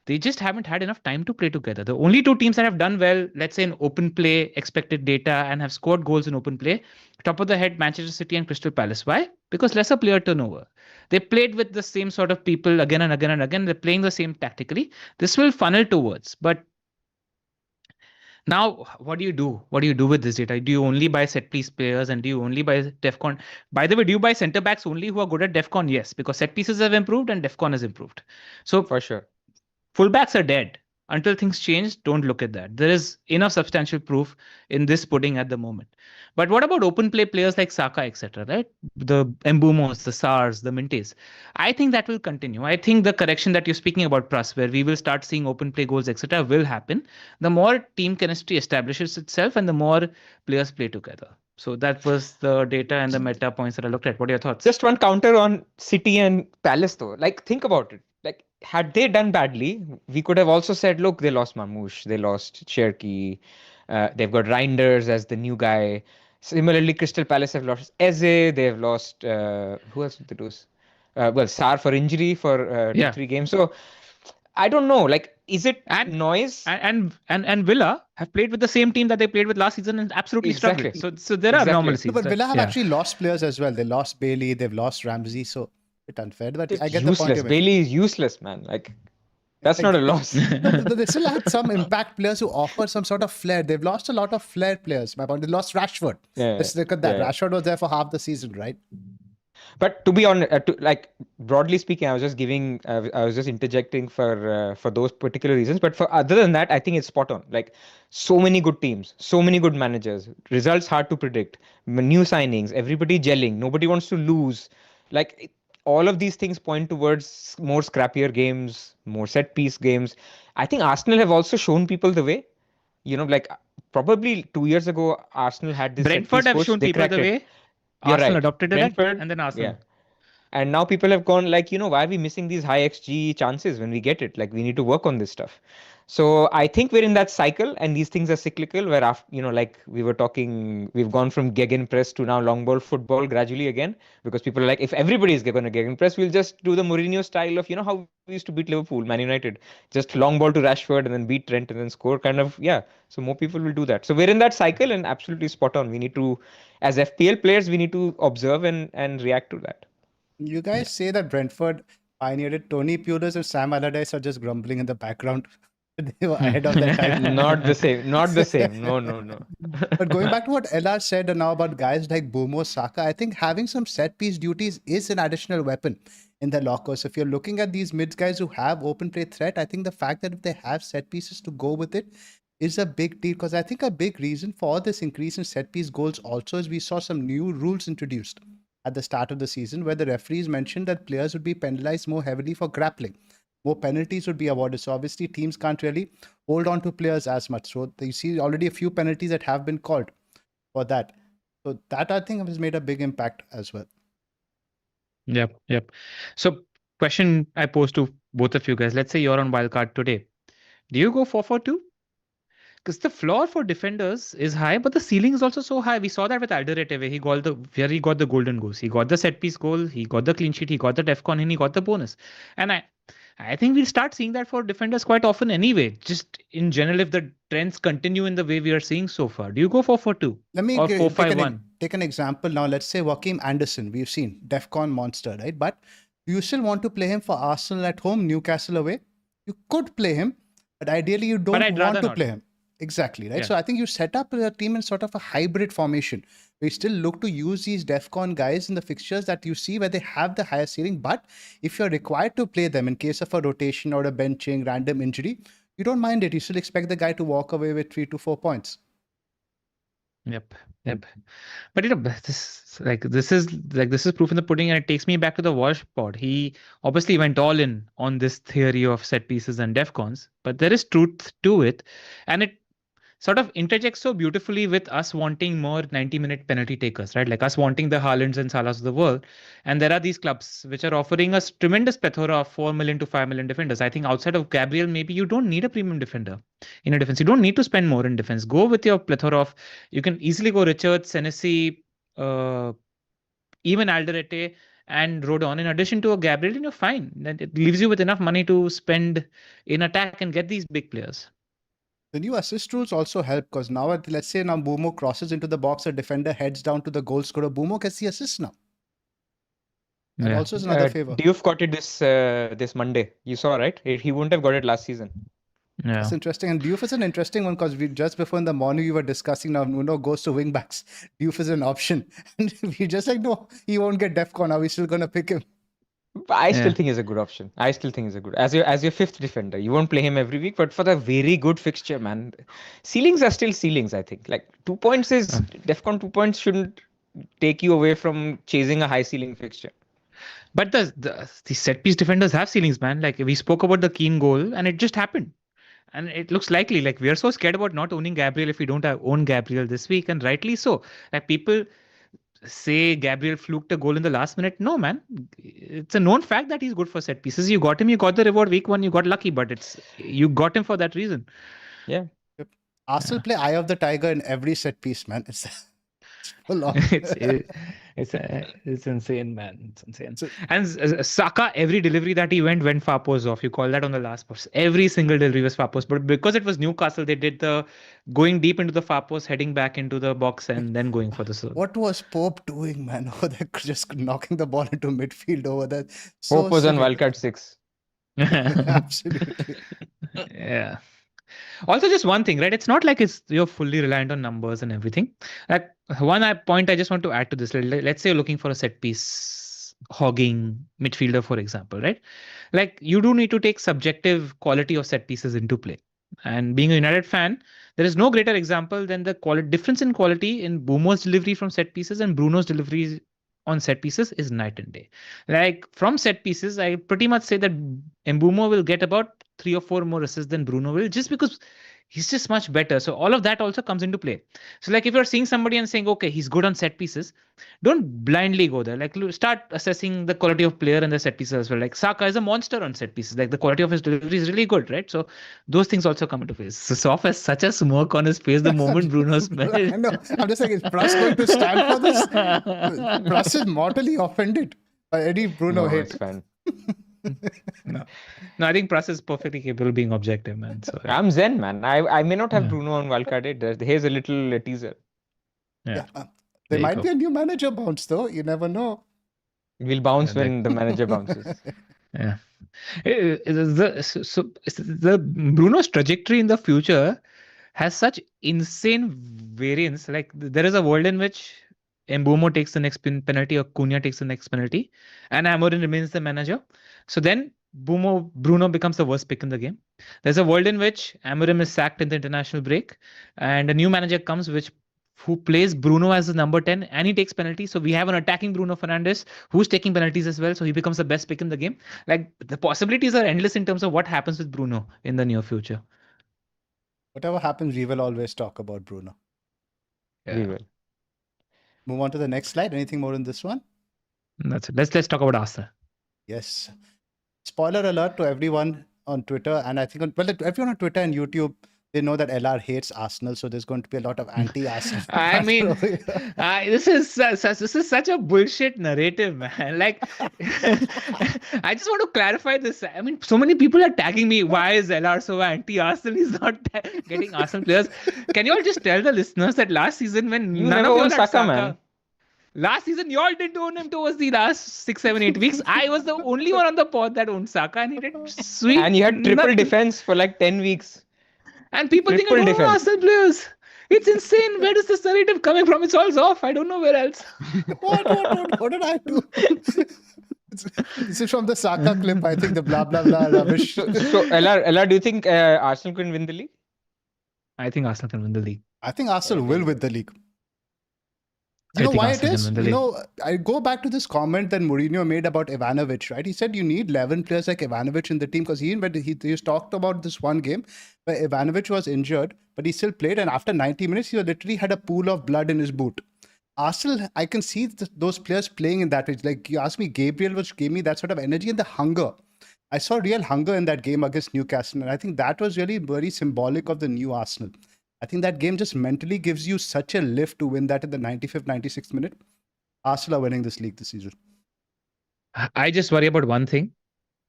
They just haven't had enough time to play together. The only two teams that have done well, let's say in open play, expected data, and have scored goals in open play, top of the head, Manchester City and Crystal Palace. Why? Because lesser player turnover. They played with the same sort of people again and again and again. They're playing the same tactically. This will funnel towards. But now, what do you do? What do you do with this data? Do you only buy set piece players and do you only buy DEFCON? By the way, do you buy center backs only who are good at DEFCON? Yes, because set pieces have improved and DEFCON has improved. So For sure. fullbacks are dead. Until things change, don't look at that. There is enough substantial proof in this pudding at the moment. But what about open play players like Saka, etc., right? The Mbumos, the Sars, the Mintes. I think that will continue. I think the correction that you're speaking about, Pras, where we will start seeing open play goals, etc., will happen. The more team chemistry establishes itself and the more players play together. So that was the data and the meta points that I looked at. What are your thoughts? Just one counter on City and Palace though. Like, think about it. Like, had they done badly, we could have also said, look, they lost Mamouche, they lost Cherki, they've got Reinders as the new guy. Similarly, Crystal Palace have lost Eze, they've lost who else did they lose? Well, Sar for injury for 2-3 games. So I don't know. Like, is it noise? And Villa have played with the same team that they played with last season and absolutely Exactly. struggled. So there are anomalies. No, but Villa have actually lost players as well. They lost Bailey, they've lost Ramsey, so it's unfair. But I get useless. the point. Bailey is useless, man. Like, that's not a loss. They still had some impact players who offer some sort of flair. They've lost a lot of flair players. My point. They lost Rashford. Let's look at that. Rashford was there for half the season, right? But to be honest, like broadly speaking, I was just interjecting for those particular reasons. But for other than that, I think it's spot on. Like, so many good teams, so many good managers, results hard to predict, new signings, everybody gelling, nobody wants to lose. Like, all of these things point towards more scrappier games, more set piece games. I think Arsenal have also shown people the way. You know, like probably 2 years ago, Arsenal had this. Brentford have shown people the way. Arsenal adopted it, and then Arsenal. Yeah. And now people have gone like, why are we missing these high XG chances when we get it? Like, we need to work on this stuff. So I think we're in that cycle, and these things are cyclical where, after, like we were talking, we've gone from gegenpress to now long ball football gradually again, because people are like, if everybody is going to gegenpress, we'll just do the Mourinho style of, how we used to beat Liverpool, Man United, just long ball to Rashford and then beat Trent and then score kind of, So more people will do that. So we're in that cycle and absolutely spot on. We need to, as FPL players, we need to observe and react to that. You guys say that Brentford pioneered it. Tony Pulis and Sam Allardyce are just grumbling in the background. They were ahead of their time. Not the same. No. But going back to what LR said now about guys like Bumo, Saka, I think having some set piece duties is an additional weapon in the locker. So if you're looking at these mids guys who have open play threat, I think the fact that if they have set pieces to go with it is a big deal, because I think a big reason for this increase in set piece goals also is we saw some new rules introduced at the start of the season where the referees mentioned that players would be penalized more heavily for grappling. More penalties would be awarded. So obviously teams can't really hold on to players as much. So you see already a few penalties that have been called for that. So that I think has made a big impact as well. Yep. So question I pose to both of you guys. Let's say you're on Wildcard today. Do you go 4-4-2? Because the floor for defenders is high, but the ceiling is also so high. We saw that with Alderete, where he got the golden goals. He got the set piece goal, he got the clean sheet, he got the DEFCON, and he got the bonus. And I think we'll start seeing that for defenders quite often anyway. Just in general, if the trends continue in the way we are seeing so far. Do you go 4-4-2? Let me or 4-5-1? Take an example now. Let's say Joachim Anderson. We've seen DEFCON monster, right? But you still want to play him for Arsenal at home, Newcastle away. You could play him, but ideally you don't want to play him. Exactly, right? Yeah. So I think you set up a team in sort of a hybrid formation. We still look to use these DEFCON guys in the fixtures that you see where they have the higher ceiling. But if you're required to play them in case of a rotation or a benching, random injury, you don't mind it. You still expect the guy to walk away with 3 to 4 points. Yep. But this is proof in the pudding, and it takes me back to the Walsh pod. He obviously went all in on this theory of set pieces and DEFCONs, but there is truth to it, and it sort of interjects so beautifully with us wanting more 90-minute penalty takers, right? Like us wanting the Haalands and Salahs of the world. And there are these clubs which are offering us tremendous plethora of 4 million to 5 million defenders. I think outside of Gabriel, maybe you don't need a premium defender in a defense. You don't need to spend more in defense. Go with your plethora of, you can easily go Richards, Senesi, even Alderete, and Rodon in addition to a Gabriel, and you're fine. Then it leaves you with enough money to spend in attack and get these big players. The new assist rules also help because now, let's say now Bumo crosses into the box, a defender heads down to the goal scorer. Bumo gets the assist now. And Yeah. also is another favor. Diouf got it this Monday. You saw, right? He wouldn't have got it last season. Yeah. That's interesting. And Diouf is an interesting one because we just before in the morning we were discussing now Nuno goes to wing backs. Diouf is an option. And we just like, no, he won't get DEFCON. Are we still going to pick him? But I still think he's a good option. I still think he's a good as your fifth defender. You won't play him every week, but for the very good fixture, man, ceilings are still ceilings. I think like 2 points is DEFCON 2 points shouldn't take you away from chasing a high ceiling fixture. But the set piece defenders have ceilings, man. Like we spoke about the Keane goal, and it just happened. And it looks likely. Like we are so scared about not owning Gabriel if we don't own Gabriel this week, and rightly so. Like people say Gabriel fluked a goal in the last minute. No, man. It's a known fact that he's good for set pieces. You got him, you got the reward week 1, you got lucky, but you got him for that reason. Yeah. Arsenal play Eye of the Tiger in every set piece, man. It's full on. It's insane, man. It's insane. And Saka, every delivery that he went far post off. You call that on the last post. Every single delivery was far post. But because it was Newcastle, they did the going deep into the far post, heading back into the box, and then going for the serve. What was Pope doing, man? Oh, they're just knocking the ball into midfield over there. Pope was on Wildcard 6. Absolutely. Yeah. Also, just one thing, right? It's not like you're fully reliant on numbers and everything. Like one point I just want to add to this. Let's say you're looking for a set piece hogging midfielder, for example, right? Like you do need to take subjective quality of set pieces into play. And being a United fan, there is no greater example than the difference in quality in Bumo's delivery from set pieces and Bruno's delivery on set pieces is night and day. Like from set pieces, I pretty much say that Mbumo will get about 3 or 4 more assists than Bruno will, just because he's just much better. So all of that also comes into play. So like if you're seeing somebody and saying, okay, he's good on set pieces, don't blindly go there. Like start assessing the quality of player and the set pieces as well. Like Saka is a monster on set pieces. Like the quality of his delivery is really good, right? So those things also come into play. So Zoph has such a smirk on his face the moment Bruno's met. I know. I'm just like, is Pras going to stand for this? Pras is mortally offended by any Bruno hate. It's fine. No, I think Pras is perfectly capable of being objective, man. So I'm Zen, man. I may not have Bruno on Wildcard 8. Here's a little teaser. Yeah. There might be a new manager bounce, though. You never know. We'll bounce when the manager bounces. Yeah. The Bruno's trajectory in the future has such insane variance. Like there is a world in which Mbumo takes the next penalty or Cunha takes the next penalty and Amorim remains the manager. So then Bruno becomes the worst pick in the game. There's a world in which Amorim is sacked in the international break and a new manager comes who plays Bruno as the number 10 and he takes penalties. So we have an attacking Bruno Fernandes who's taking penalties as well. So he becomes the best pick in the game. Like the possibilities are endless in terms of what happens with Bruno in the near future. Whatever happens, we will always talk about Bruno. Yeah. We will. Move on to the next slide. Anything more in this one? That's it. Let's talk about Arsenal. Yes. Spoiler alert to everyone on Twitter, and I think everyone on Twitter and YouTube, they know that LR hates Arsenal, so there's going to be a lot of anti-Arsenal. I mean, this is such a bullshit narrative, man. Like, I just want to clarify this. I mean, so many people are tagging me. Why is LR so anti-Arsenal? He's not getting Arsenal players. Can you all just tell the listeners that last season when none of you had Saka, man. Last season, you all didn't own him towards the last 6, 7, 8 weeks. I was the only one on the pod that owned Saka, and he did sweet. And you had triple defense for like 10 weeks. And people think I don't know Arsenal players. It's insane. Where is this narrative coming from? It's all Zoph. I don't know where else. What did I do? This is from the Saka clip. I think the blah blah blah rubbish. So LR, do you think Arsenal can win the league? I think Arsenal can win the league. I think Arsenal will win the league. You know why it is? I go back to this comment that Mourinho made about Ivanovic, right? He said you need 11 players like Ivanovic in the team because he talked about this one game where Ivanovic was injured, but he still played. And after 90 minutes, he literally had a pool of blood in his boot. Arsenal, I can see those players playing in that. Like you asked me, Gabriel, which gave me that sort of energy and the hunger. I saw real hunger in that game against Newcastle. And I think that was really very symbolic of the new Arsenal. I think that game just mentally gives you such a lift to win that in the 95th, 96th minute. Arsenal are winning this league this season. I just worry about one thing,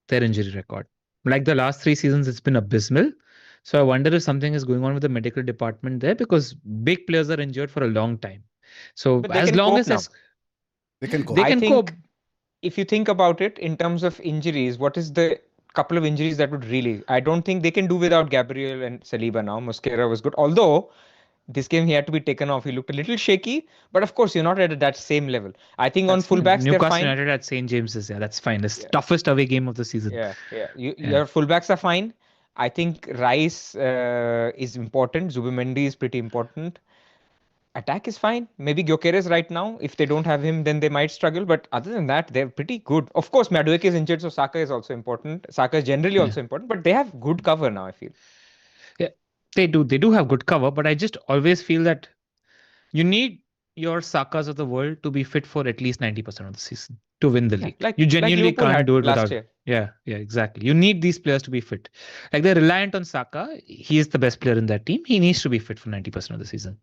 their injury record. Like the last 3 seasons, it's been abysmal. So I wonder if something is going on with the medical department there, because big players are injured for a long time. So But they as can long cope as now. They can they cope. I can cope. think if you think about it in terms of injuries, what is the couple of injuries that would really? I don't think they can do without Gabriel and Saliba now. Mosquera was good, although this game he had to be taken off. He looked a little shaky, but of course you're not at that same level. I think on That's fullbacks they're Newcastle fine. United at St. James's. Yeah, that's fine. It's Yeah, toughest away game of the season. yeah. Yeah. Your fullbacks are fine. I think Rice is important. Zubimendi is pretty important. Attack is fine. Maybe Gyökeres right now. If they don't have him, then they might struggle. But other than that, they're pretty good. Of course, Madueke is injured, so Saka is also important. Saka is generally Yeah. also important, but they have good cover now, I feel. Yeah. They do. They do have good cover, but I just always feel that you need your Sakas of the world to be fit for at least 90% of the season to win the Yeah, league. You like genuinely Liverpool can't had do it last without. year. Yeah, exactly. You need these players to be fit. Like they're reliant on Saka. He is the best player in that team. He needs to be fit for 90% of the season.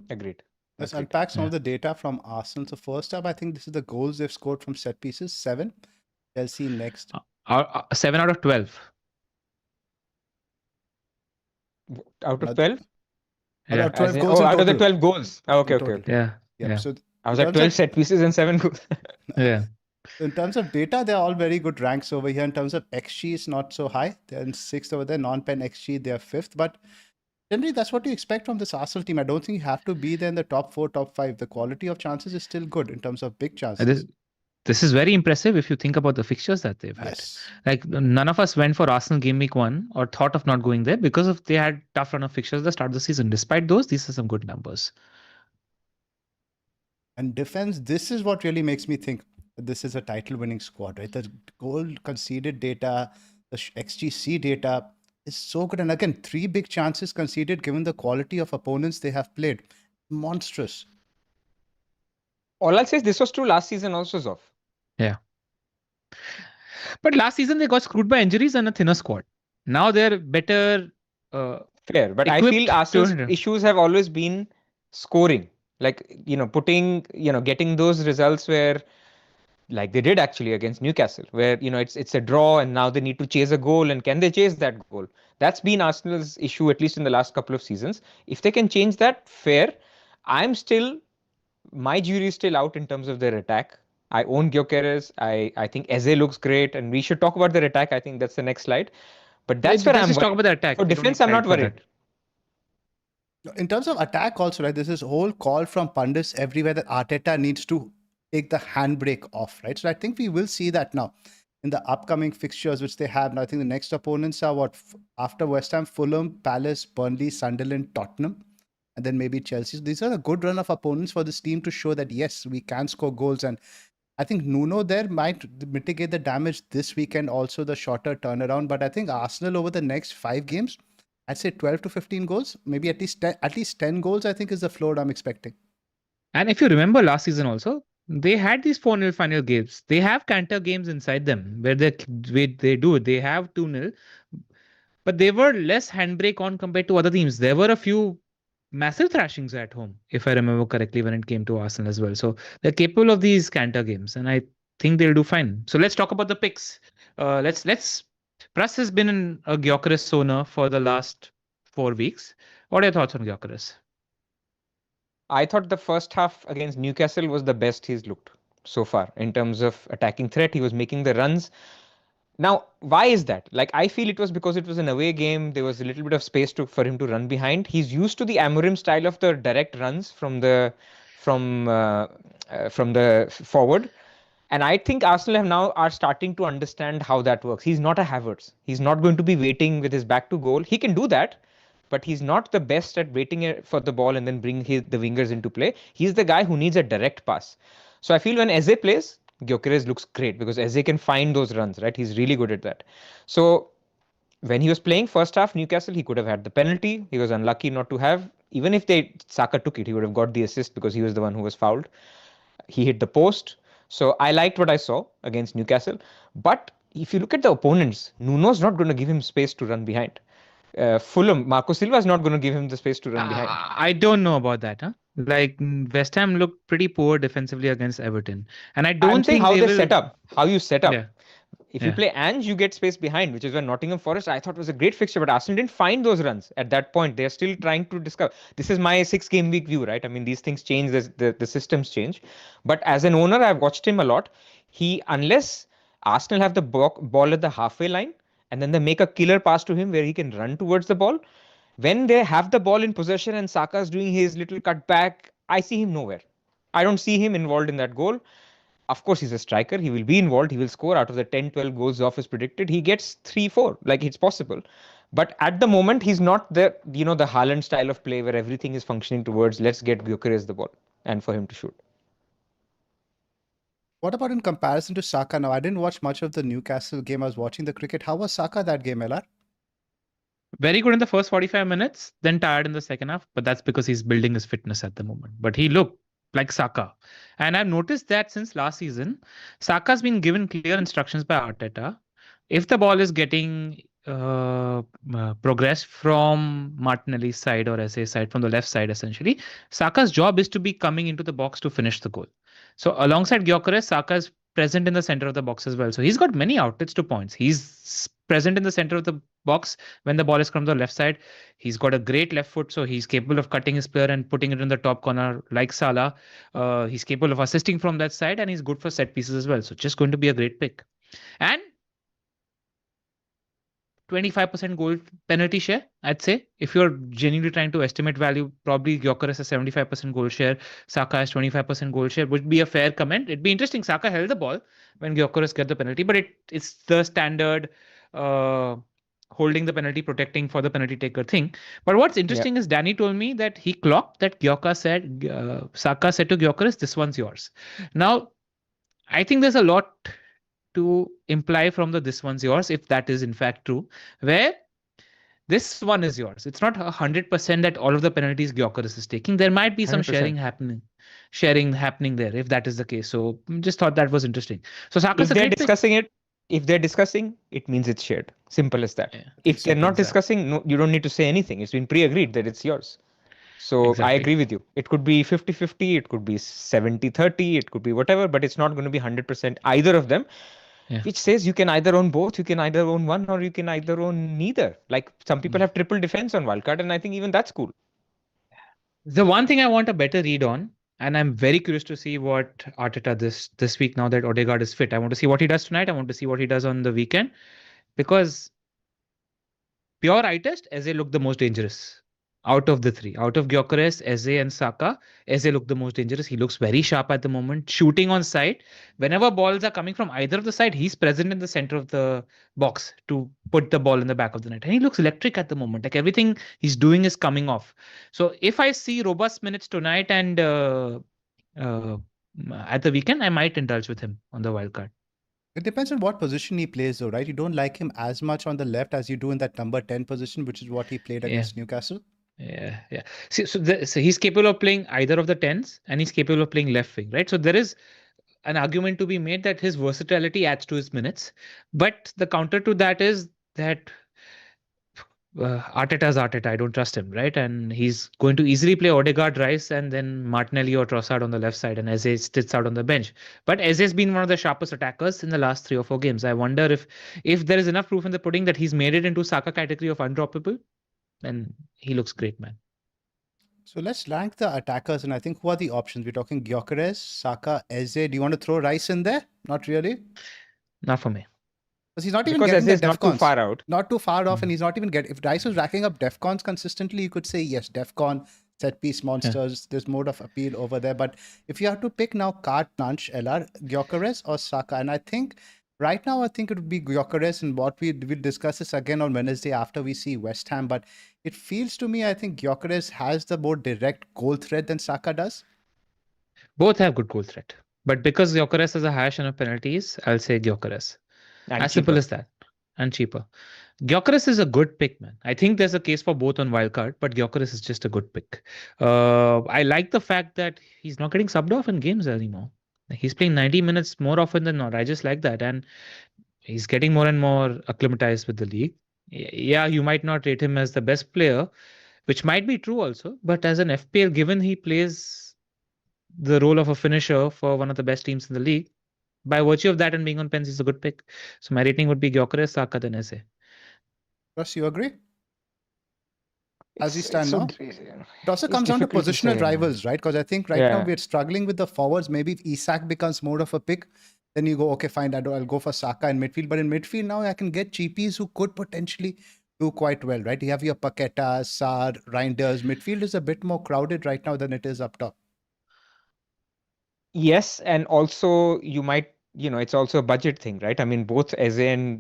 Agreed. Let's Agreed. unpack some Yeah. of the data from Arsenal. So first up, I think this is the goals they've scored from set pieces, 7. Chelsea next. 7 out of 12. Out of Uh, 12? Out Yeah. of 12 As in, goals in out of the total. 12 goals. Oh, okay, In okay, total. okay. Yeah. Yep. Yeah. So I was in at terms 12 of set pieces and 7 goals. Yeah. in terms of data, they're all very good ranks over here. In terms of XG, is not so high. They're in 6th over there. Non-pen XG, they're 5th. But generally, that's what you expect from this Arsenal team. I don't think you have to be there in the top 4, top 5. The quality of chances is still good in terms of big chances. This is very impressive if you think about the fixtures that they've had. Yes. Like none of us went for Arsenal game week 1 or thought of not going there because of they had tough run of fixtures at the start of the season. Despite those, these are some good numbers. And defense, this is what really makes me think that this is a title-winning squad, right? The goal conceded data, the XGC data is so good. And again, 3 big chances conceded given the quality of opponents they have played. Monstrous. All I'll say is this was true last season also, Zoph. Yeah. But last season they got screwed by injuries and a thinner squad. Now they're better. Fair, but I equipped feel to- Arsenal's issues have always been scoring. Like, getting those results where, like they did actually against Newcastle, where, it's a draw and now they need to chase a goal, and can they chase that goal? That's been Arsenal's issue, at least in the last couple of seasons. If they can change that, fair. My jury is still out in terms of their attack. I own Gyökeres. I think Eze looks great, and we should talk about their attack. I think that's the next slide. But that's where Let's I'm just talk worried. about the attack. For We don't defense, need I'm not time for worried. that. In terms of attack also, right, there's this whole call from pundits everywhere that Arteta needs to take the handbrake off, right? So I think we will see that now in the upcoming fixtures, which they have. Now, I think the next opponents are after West Ham, Fulham, Palace, Burnley, Sunderland, Tottenham, and then maybe Chelsea. These are a good run of opponents for this team to show that, yes, we can score goals. And I think Nuno there might mitigate the damage this weekend, also the shorter turnaround. But I think Arsenal over the next 5 games, I'd say 12 to 15 goals, maybe at least 10 goals, I think is the floor I'm expecting. And if you remember last season also, they had these 4-0 final games. They have counter games inside them where they do. They have 2-0, but they were less handbrake on compared to other teams. There were a few massive thrashings at home, if I remember correctly, when it came to Arsenal as well. So they're capable of these counter games, and I think they'll do fine. So let's talk about the picks. Pras has been a Gyökeres owner for the last 4 weeks. What are your thoughts on Gyökeres? I thought the first half against Newcastle was the best he's looked so far in terms of attacking threat. He was making the runs. Now, why is that? Like, I feel it was because it was an away game. There was a little bit of space for him to run behind. He's used to the Amorim style of the direct runs from the forward. And I think Arsenal are starting to understand how that works. He's not a Havertz. He's not going to be waiting with his back to goal. He can do that, but he's not the best at waiting for the ball and then bring the wingers into play. He's the guy who needs a direct pass. So I feel when Eze plays, Gyökeres looks great because Eze can find those runs, right? He's really good at that. So when he was playing first half Newcastle, he could have had the penalty. He was unlucky not to have. Even if Saka took it, he would have got the assist because he was the one who was fouled. He hit the post. So I liked what I saw against Newcastle. But if you look at the opponents, Nuno's not going to give him space to run behind. Fulham, Marco Silva is not going to give him the space to run behind. I don't know about that. Huh? Like West Ham looked pretty poor defensively against Everton, and I I'm don't saying think how they they will. set up, how you set Yeah, up. If you yeah. play Ange, you get space behind, which is where Nottingham Forest I thought was a great fixture, but Arsenal didn't find those runs at that point. They're still trying to discover. This is my 6 game week view, right? I mean, these things change, the systems change. But as an owner, I've watched him a lot. Unless Arsenal have the ball at the halfway line and then they make a killer pass to him where he can run towards the ball, when they have the ball in possession and Saka's doing his little cutback, I see him nowhere. I don't see him involved in that goal. Of course, he's a striker. He will be involved. He will score out of the 10, 12 goals Zoph is predicted. He gets 3, 4. Like, it's possible. But at the moment, he's not the Haaland style of play where everything is functioning towards let's get Gyökeres the ball and for him to shoot. What about in comparison to Saka now? I didn't watch much of the Newcastle game. I was watching the cricket. How was Saka that game, LR? Very good in the first 45 minutes, then tired in the second half. But that's because he's building his fitness at the moment. But he looked like Saka. And I've noticed that since last season, Saka's been given clear instructions by Arteta. If the ball is getting progressed from Martinelli's side or SA side, from the left side, essentially, Saka's job is to be coming into the box to finish the goal. So alongside Gyökeres, Saka is present in the center of the box as well. So he's got many outlets to points. He's present in the center of the box when the ball is from the left side. He's got a great left foot, so he's capable of cutting his player and putting it in the top corner like Salah. He's capable of assisting from that side, and he's good for set pieces as well. So just going to be a great pick. And 25% goal penalty share, I'd say. If you're genuinely trying to estimate value, probably Gyökeres has 75% goal share, Saka has 25% goal share, would be a fair comment. It'd be interesting. Saka held the ball when Gyökeres got the penalty, but it's the standard holding the penalty, protecting for the penalty taker thing. But what's interesting is Danny told me that he clocked that Saka said to Gyökeres, this one's yours. Now, I think there's a lot to imply from this one's yours, if that is in fact true, where this one is yours. It's not 100% that all of the penalties Gyökeres is taking. There might be some 100%. sharing happening there, if that is the case. So just thought that was interesting. So Saka's If a they're great pick. discussing it, if they're discussing, it means it's shared. Simple as that. Yeah. If they're not Exactly. discussing, no, you don't need to say anything. It's been pre-agreed that it's yours. So I Exactly. agree with you. It could be 50-50, it could be 70-30, it could be whatever, but it's not going to be 100% either of them. Yeah. Which says you can either own both, you can either own one, or you can either own neither. Like some people have triple defense on Wildcard, and I think even that's cool. The one thing I want a better read on, and I'm very curious to see what Arteta this week, now that Odegaard is fit. I want to see what he does tonight. I want to see what he does on the weekend, because pure eye test, Eze looked the most dangerous out of the three. Out of Gyökeres, Eze and Saka, Eze looked the most dangerous. He looks very sharp at the moment, shooting on sight. Whenever balls are coming from either of the side, he's present in the center of the box to put the ball in the back of the net. And he looks electric at the moment. Like everything he's doing is coming off. So if I see robust minutes tonight and at the weekend, I might indulge with him on the wildcard. It depends on what position he plays, though, right? You don't like him as much on the left as you do in that number 10 position, which is what he played against Newcastle. Yeah. See, so he's capable of playing either of the 10s, and he's capable of playing left wing, right? So there is an argument to be made that his versatility adds to his minutes. But the counter to that is that Arteta's Arteta. I don't trust him, right? And he's going to easily play Odegaard, Rice, and then Martinelli or Trossard on the left side, and Eze sits out on the bench. But Eze's been one of the sharpest attackers in the last 3 or 4 games. I wonder if there is enough proof in the pudding that he's made it into Saka category of undroppable, then he looks great, man. So let's rank the attackers, and I think who are the options? We're talking Gyökeres, Saka, Eze. Do you want to throw Rice in there? Not really. Not for me. Because he's not even Because getting Eze the is not too DEFCONs. far out. Not too far off, and he's not even getting. If Rice was racking up DEFCONs consistently, you could say yes, DEFCON, set piece monsters. There's more of appeal over there. But if you have to pick now, carte blanche, LR, Gyökeres or Saka, and I think right now it would be Gyökeres, and what we'll discuss this again on Wednesday after we see West Ham. But it feels to me, I think Gyökeres has the more direct goal threat than Saka does. Both have good goal threat, but because Gyökeres has a higher share of penalties, I'll say Gyökeres. As simple as that. And cheaper. Gyökeres is a good pick, man. I think there's a case for both on wildcard, but Gyökeres is just a good pick. I like the fact that he's not getting subbed off in games anymore. He's playing 90 minutes more often than not. I just like that. And he's getting more and more acclimatized with the league. Yeah, you might not rate him as the best player, which might be true also. But as an FPL, given he plays the role of a finisher for one of the best teams in the league, by virtue of that and being on pens, he's a good pick. So my rating would be Gyökeres, Saka, then Eze. Russ, you agree? As we It's stand so now? It also it's comes down to difficult to positional say, man. rivals, right? Because I think right now Yeah. we're struggling with the forwards. Maybe if Isak becomes more of a pick, then you go, okay, fine, I'll go for Saka in midfield. But in midfield now, I can get cheapies who could potentially do quite well, right? You have your Paqueta, Sarr, Reinders. Midfield is a bit more crowded right now than it is up top. Yes, and also you might, it's also a budget thing, right? I mean, both Eze and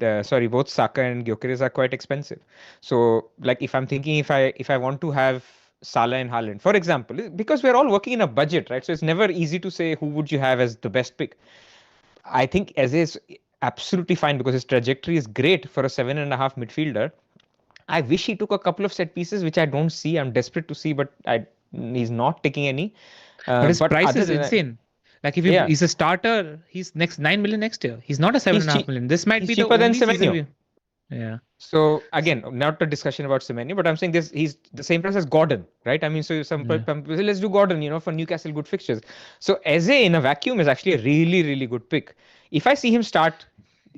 both Saka and Gyökeres are quite expensive. So, like, if I'm thinking if I want to have Salah and Haaland, for example, because we're all working in a budget, right? So it's never easy to say who would you have as the best pick. I think Eze is absolutely fine because his trajectory is great for a 7.5 midfielder. I wish he took a couple of set pieces, which I don't see. I'm desperate to see, but he's not taking any. But his price other is than that, insane. Like if yeah, he's a starter, he's next 9 million next year. He's not a seven he's and a half cheap. million. This might He's be the cheaper than only season Semenyo. Yeah. So again, not a discussion about Semenyo, but I'm saying this: he's the same price as Gordon, right? I mean, so let's do Gordon, for Newcastle, good fixtures. So Eze in a vacuum is actually a really, really good pick. If I see him start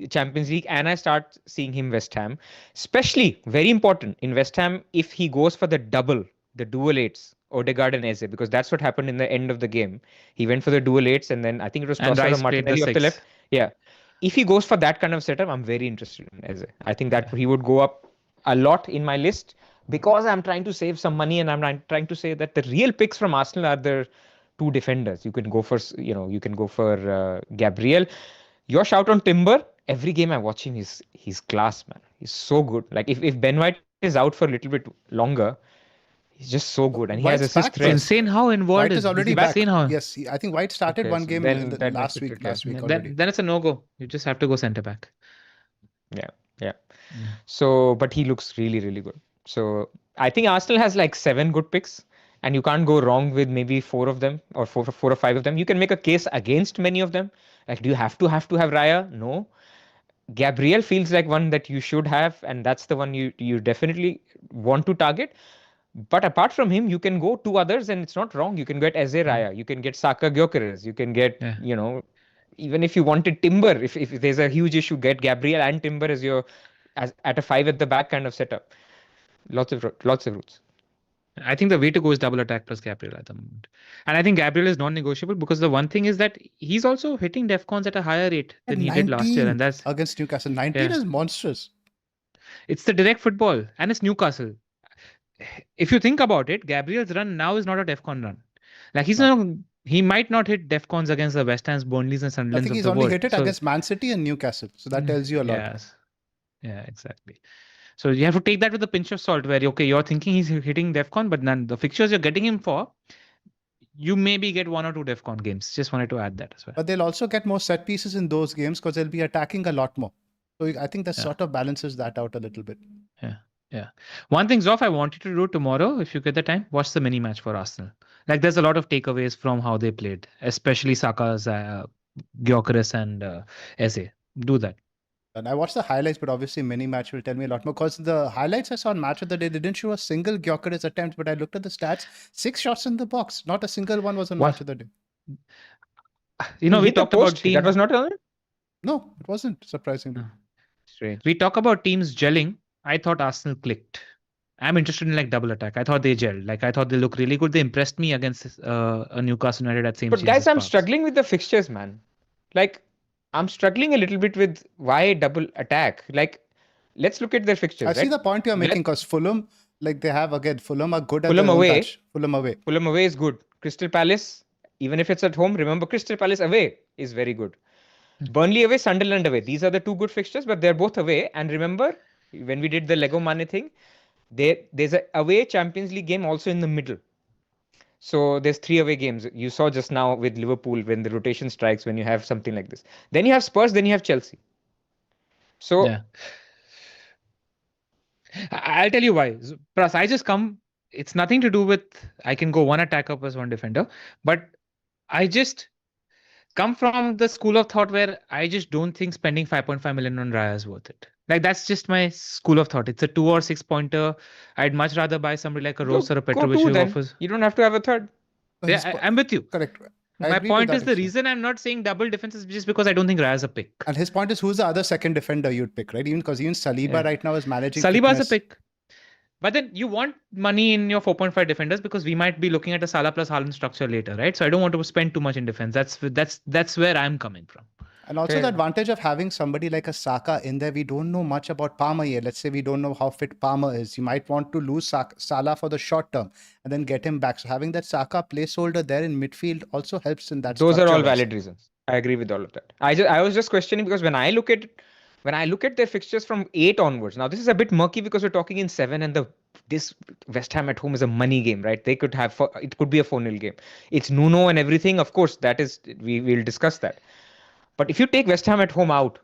Champions League and I start seeing him West Ham, especially very important in West Ham, if he goes for the dual eights, Odegaard and Eze, because that's what happened in the end of the game. He went for the dual eights, and then I think it was And Trossard or Rice played the Martinelli off the 6. left. Yeah. If he goes for that kind of setup, I'm very interested in Eze. I think that he would go up a lot in my list because I'm trying to save some money, and I'm trying to say that the real picks from Arsenal are the two defenders. You can go for Gabriel. Your shout on Timber. Every game I watch him, he's class, man. He's so good. Like if Ben White is out for a little bit longer, he's just so good, and he has White's assist back, It's rate. insane how involved White is. is already He's back. insane how. Yes, I think White started Okay, one so game then that makes last it week. okay. Last week Yeah, already. then it's a no-go. You just have to go centre back. Yeah. So, but he looks really, really good. So I think Arsenal has like 7 good picks, and you can't go wrong with maybe 4 of them or four or 5 of them. You can make a case against many of them. Like, do you have to have Raya? No. Gabriel feels like one that you should have, and that's the one you definitely want to target. But apart from him, you can go 2 others, and it's not wrong. You can get Eze Raya, you can get Saka Gyökeres, you can get, Yeah. even if you wanted Timber, if there's a huge issue, get Gabriel and Timber as your at a 5 at the back kind of setup. Lots of routes. I think the way to go is double attack plus Gabriel at the moment. And I think Gabriel is non-negotiable because the one thing is that he's also hitting defcons at a higher rate than he did last year. And that's against Newcastle. 19 is monstrous. It's the direct football, and it's Newcastle. If you think about it, Gabriel's run now is not a defcon run. Like he might not hit defcons against the West Ham's, Burnleys, and Sunderlands I think he's of the only world. hit it against Man City and Newcastle. So that tells you a lot. Yes. Yeah, exactly. So you have to take that with a pinch of salt where, okay, you're thinking he's hitting DEFCON, but then the fixtures you're getting him for, you maybe get 1 or 2 DEFCON games. Just wanted to add that as well. But they'll also get more set pieces in those games because they'll be attacking a lot more. So I think that sort of balances that out a little bit. Yeah. One thing, Zoph, I want you to do tomorrow, if you get the time, watch the mini match for Arsenal. Like there's a lot of takeaways from how they played, especially Saka's, Gyökeres and Eze. Do that. And I watched the highlights, but obviously mini match will tell me a lot more because the highlights I saw on Match of the Day, they didn't show a single Gyökeres attempt, but I looked at the stats, 6 shots in the box. Not a single one was on Match of the Day. We talked about teams. That was not on it? No, it wasn't, surprisingly. Strange. We talk about teams gelling. I thought Arsenal clicked. I'm interested in like double attack. I thought they gelled. Like I thought they looked really good. They impressed me against a Newcastle United at St. But James's guys, I'm Park. struggling with the fixtures, man. Like, I'm struggling a little bit with why double attack. Like, let's look at their fixtures. I see the point you're making because Fulham, like they have again, Fulham are good at Fulham their own away. touch. Fulham away. Fulham away is good. Crystal Palace, even if it's at home, remember Crystal Palace away is very good. Burnley away, Sunderland away. These are the 2 good fixtures, but they're both away. And remember, when we did the Lego Mane thing, there's an away Champions League game also in the middle. So there's 3 away games. You saw just now with Liverpool when the rotation strikes, when you have something like this. Then you have Spurs, then you have Chelsea. So yeah. I'll tell you why. Pras, I just come. It's nothing to do with I can go 1 attacker plus 1 defender, but I just come from the school of thought where I just don't think spending 5.5 million on Raya is worth it. Like that's just my school of thought. It's a 2 or 6 pointer. I'd much rather buy somebody like a Rose or a Go Petrovic 2 who then. offers. You don't have to have a third. Yeah, I'm with you. Correct. I My agree to point that is the extent. reason I'm not saying double defense is just because I don't think Raya's a pick. And his point is, who's the other second defender you'd pick, right? Even because Saliba right now is managing Saliba's a fitness. pick. But then you want money in your 4.5 defenders because we might be looking at a Salah plus Haaland structure later, right? So I don't want to spend too much in defense. That's where I'm coming from. And also the advantage of having somebody like a Saka in there, we don't know much about Palmer yet. Let's say we don't know how fit Palmer is. You might want to lose Salah for the short term and then get him back. So having that Saka placeholder there in midfield also helps in that. Those are all valid reasons. I agree with all of that. I was just questioning because when I look at their fixtures from 8 onwards, now this is a bit murky because we're talking in 7 and this West Ham at home is a money game, right? They could have it could be a 4-0 game. It's Nuno and everything. Of course, that is we'll discuss that. But if you take West Ham at home out,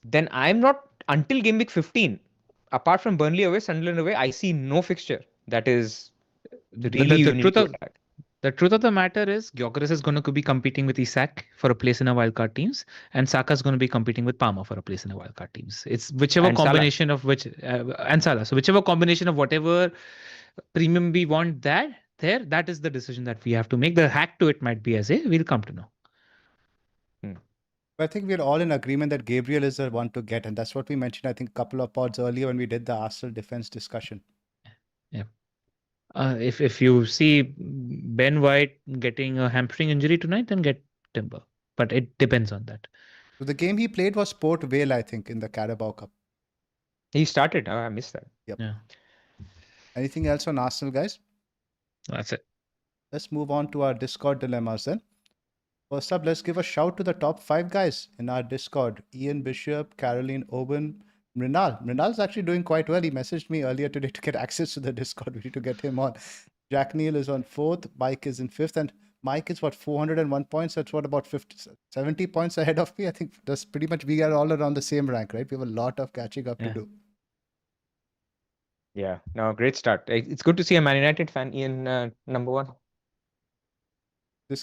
then I'm not until game week 15. Apart from Burnley away, Sunderland away, I see no fixture that is really the truth of the matter is Gyökeres is going to be competing with Isak for a place in a wildcard teams, and Saka is going to be competing with Palmer for a place in a wildcard teams. It's whichever and combination of which and Salah. So whichever combination of whatever premium we want that is the decision that we have to make. The hack to it might be as we'll come to know. I think we're all in agreement that Gabriel is the one to get, and that's what we mentioned, I think, a couple of pods earlier when we did the Arsenal defense discussion. Yeah. If you see Ben White getting a hamstring injury tonight, then get Timber. But it depends on that. So the game he played was Port Vale, I think, in the Carabao Cup. He started. Oh, I missed that. Yep. Yeah. Anything else on Arsenal, guys? That's it. Let's move on to our Discord dilemmas then. First up, let's give a shout to the top 5 guys in our Discord. Ian Bishop, Caroline Oben, Mrinal. Mrinal's actually doing quite well. He messaged me earlier today to get access to the Discord. We need to get him on. Jack Neal is on 4th. Mike is in 5th. And Mike is 401 points. That's about 70 points ahead of me. I think that's pretty much, we are all around the same rank, right? We have a lot of catching up to do. Yeah, no, great start. It's good to see a Man United fan, Ian, number 1.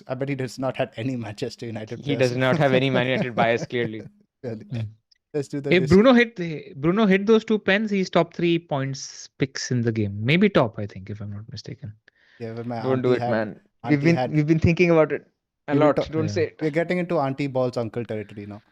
I bet he does not have any Manchester United players. He does not have any Man United bias, clearly. Let's do that. If Bruno hit those 2 pens, he's top 3 points picks in the game. Maybe top, I think, if I'm not mistaken. Yeah, don't do it, man. We've been thinking about it a lot. Don't say it. We're getting into Auntie Ball's uncle territory now.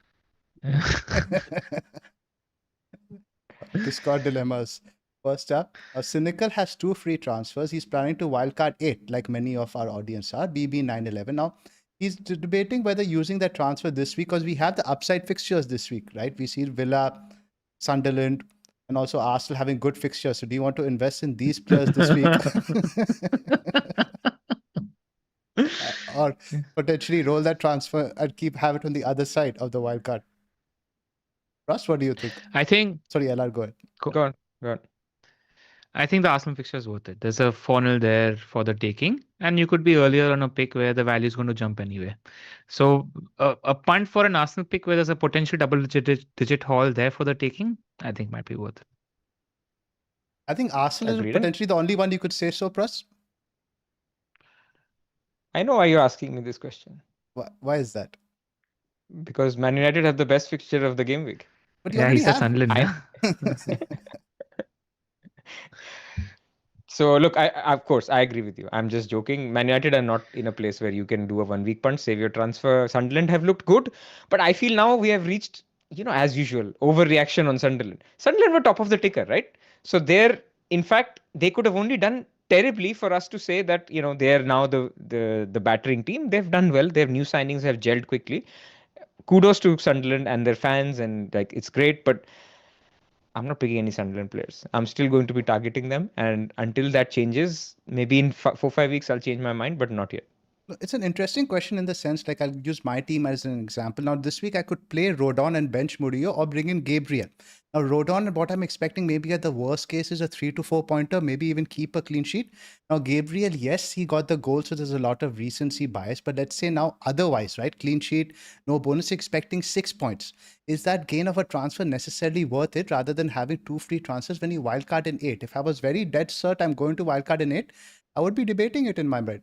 Discord dilemmas. First up, Cynical has 2 free transfers. He's planning to wildcard 8, like many of our audience are, BB911. Now, he's debating whether using that transfer this week, because we have the upside fixtures this week, right? We see Villa, Sunderland, and also Arsenal having good fixtures. So do you want to invest in these players this week? Or potentially roll that transfer and have it on the other side of the wildcard? Pras, what do you think? Sorry, LR, go ahead. Go on. I think the Arsenal fixture is worth it. There's a 4-0 there for the taking, and you could be earlier on a pick where the value is going to jump anyway. So a punt for an Arsenal pick where there's a potential double-digit haul there for the taking, I think might be worth it. I think Arsenal is potentially the only one you could say so, Pras. I know why you're asking me this question. Why is that? Because Man United have the best fixture of the game week. But you already have Sunderland. So look, of course I agree with you. I'm just joking. Man United are not in a place where you can do a 1-week punt, save your transfer. Sunderland have looked good, but I feel now we have reached, as usual, overreaction on Sunderland. Sunderland were top of the ticker, right? So in fact, they could have only done terribly for us to say that they are now the battering team. They've done well. Their new signings have gelled quickly. Kudos to Sunderland and their fans, and it's great, but I'm not picking any Sunderland players. I'm still going to be targeting them. And until that changes, maybe in 4-5 weeks, I'll change my mind, but not yet. It's an interesting question in the sense, like I'll use my team as an example. Now, this week I could play Rodon and bench Murillo or bring in Gabriel. Now, Rodon, what I'm expecting maybe at the worst case is a 3 to 4 pointer, maybe even keep a clean sheet. Now, Gabriel, yes, he got the goal, so there's a lot of recency bias. But let's say now otherwise, right? Clean sheet, no bonus, expecting 6 points. Is that gain of a transfer necessarily worth it rather than having 2 free transfers when you wildcard in 8? If I was very dead cert, I'm going to wildcard in 8, I would be debating it in my mind.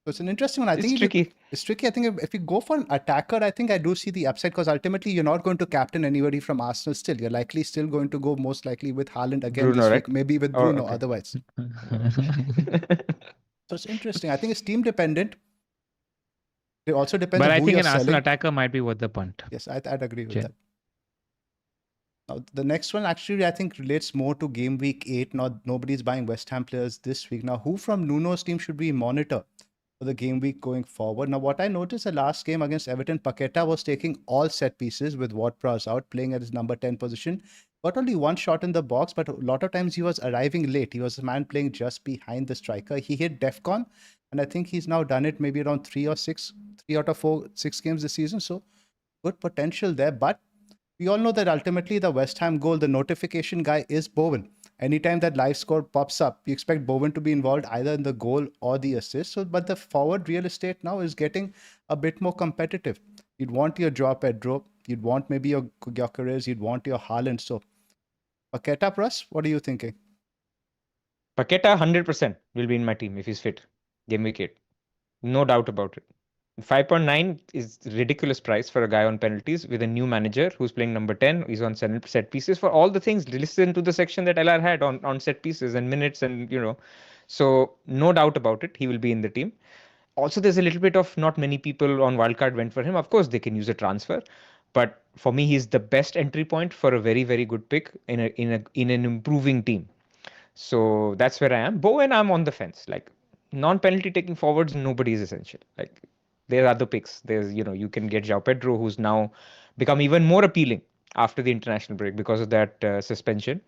So it's an interesting one. I It's think tricky. it's tricky. I think if you go for an attacker, I think I do see the upside because ultimately you're not going to captain anybody from Arsenal still. You're likely still going to go most likely with Haaland again Bruno, this week, right? maybe with Oh, Bruno okay. otherwise. So it's interesting. I think it's team dependent. It also depends But on I who think you're an Arsenal selling. attacker might be worth the punt. Yes, I'd agree with Yeah. that. Now, the next one actually I think relates more to game week 8. Now, nobody's buying West Ham players this week. Now, who from Nuno's team should we monitor for the game week going forward? Now, what I noticed the last game against Everton, Paqueta was taking all set pieces with Pras out, playing at his number 10 position. Got only one shot in the box, but a lot of times he was arriving late. He was the man playing just behind the striker. He hit DEFCON, and I think he's now done it maybe around 3 out of 4, 6 games this season. So good potential there, but we all know that ultimately the West Ham goal, the notification guy is Bowen. Anytime that live score pops up, you expect Bowen to be involved either in the goal or the assist. So, but the forward real estate now is getting a bit more competitive. You'd want your Joao Pedro, you'd want maybe your Gyökeres, you'd want your Haaland. So, Paqueta, Pras, what are you thinking? Paqueta 100% will be in my team if he's fit. Game week 8. No doubt about it. 5.9 is ridiculous price for a guy on penalties with a new manager who's playing number 10. He's on set pieces for all the things. Listen to the section that LR had on set pieces and minutes and, So no doubt about it. He will be in the team. Also, there's a little bit of not many people on Wildcard went for him. Of course, they can use a transfer. But for me, he's the best entry point for a very, very good pick in an improving team. So that's where I am. Bowen, I'm on the fence. Like non-penalty taking forwards, nobody is essential. Like there are other picks. There's you can get Joao Pedro, who's now become even more appealing after the international break because of that suspension.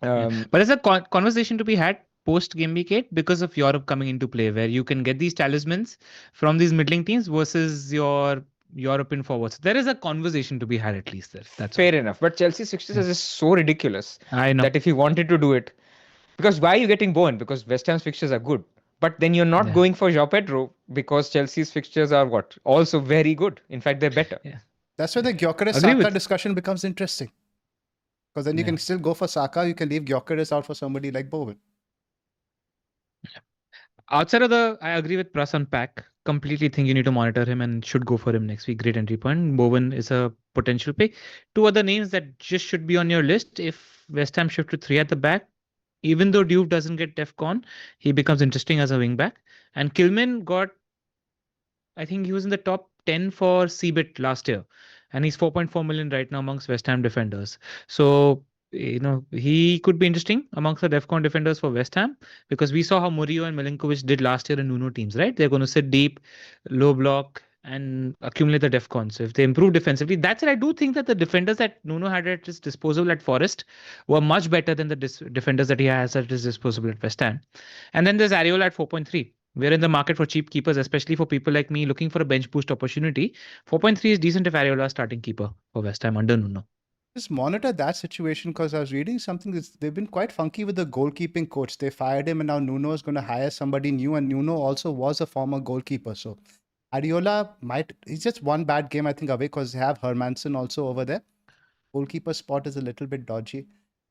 But there's a conversation to be had post game week 8 because of Europe coming into play, where you can get these talismans from these middling teams versus your European forwards. There is a conversation to be had at least there. That's fair enough. But Chelsea's fixtures is so ridiculous I know that if you wanted to do it, because why are you getting Bowen? Because West Ham's fixtures are good. But then you're not going for Joao Pedro because Chelsea's fixtures are what? Also very good. In fact, they're better. Yeah. That's where the Gyökeres Saka discussion becomes interesting. Because then you can still go for Saka, you can leave Gyökeres out for somebody like Bowen. Outside of I agree with Pras on Pack. Completely think you need to monitor him and should go for him next week. Great entry point. Bowen is a potential pick. 2 other names that just should be on your list. If West Ham shift to 3 at the back, even though Diouf doesn't get DEFCON, he becomes interesting as a wing back. And Kilman I think he was in the top 10 for CBIT last year. And he's 4.4 million right now amongst West Ham defenders. So, he could be interesting amongst the DEFCON defenders for West Ham because we saw how Murillo and Milinkovic did last year in Nuno teams, right? They're going to sit deep, low block, and accumulate the DEFCON. So if they improve defensively, that's it. I do think that the defenders that Nuno had at his disposal at Forest were much better than the defenders that he has at his disposal at West Ham. And then there's Areola at 4.3. We're in the market for cheap keepers, especially for people like me looking for a bench boost opportunity. 4.3 is decent if Areola is starting keeper for West Ham under Nuno. Just monitor that situation because I was reading something they've been quite funky with the goalkeeping coach. They fired him and now Nuno is going to hire somebody new, and Nuno also was a former goalkeeper. So Areola he's just one bad game I think away because they have Hermansen also over there. Goalkeeper spot is a little bit dodgy.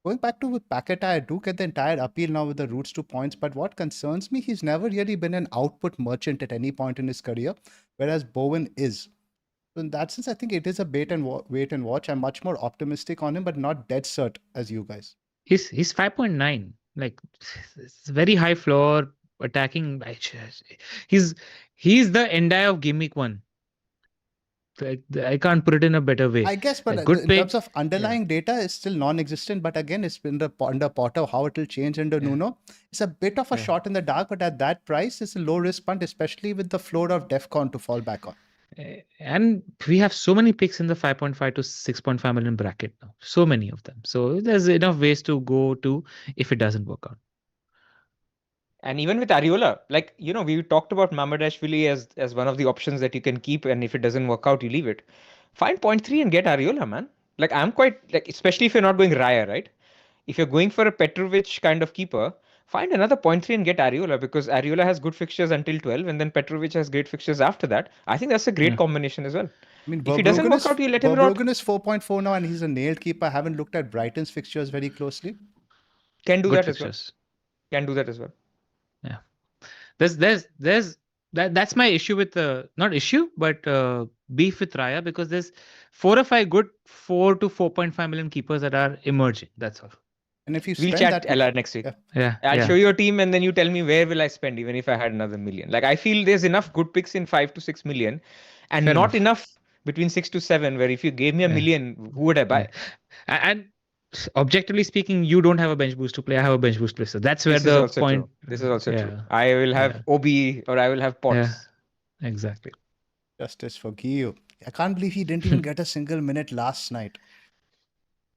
Going back to with Paqueta, I do get the entire appeal now with the roots to points, but what concerns me, he's never really been an output merchant at any point in his career, whereas Bowen is. So in that sense, I think it is a wait and watch. I'm much more optimistic on him, but not dead cert as you guys. He's 5.9. Like, it's very high floor attacking. He's the Endai of Game Week 1. I can't put it in a better way. I guess, but in terms of underlying data, it's still non-existent. But again, it's been under Potter how it will change under Nuno. It's a bit of a shot in the dark, but at that price, it's a low risk punt, especially with the floor of DEFCON to fall back on. And we have so many picks in the 5.5 to 6.5 million bracket now. So many of them. So there's enough ways to go to if it doesn't work out. And even with Areola, like, we talked about Mamardashvili as one of the options that you can keep, and if it doesn't work out, you leave it. Find 0.3 and get Areola, man. Like, I'm quite, like, especially if you're not going Raya, right? If you're going for a Petrovic kind of keeper, find another 0.3 and get Areola, because Areola has good fixtures until 12, and then Petrovic has great fixtures after that. I think that's a great combination as well. I mean, if he doesn't work out, you let him rot. Verbruggen is 4.4 now, and he's a nailed keeper. I haven't looked at Brighton's fixtures very closely. Can do that as well. Can do that as well. Yeah. There's that's my issue with not issue, but beef with Raya, because there's 4 or 5 good 4 to 4.5 million keepers that are emerging. That's all. And if you We'll spend chat that much, LR next week. yeah, I'll show you a team and then you tell me where will I spend even if I had another million. Like I feel there's enough good picks in 5 to 6 million and Fair not enough. between 6 to 7 where if you gave me a Yeah. million, who would I buy? And objectively speaking, you don't have a bench boost to play. I have a bench boost player. So that's where This is the also point. true. This is also true. Yeah. I will have Yeah. OB or I will have Potts. Yeah. Exactly. justice for Gio. I can't believe he didn't even get a single minute last night.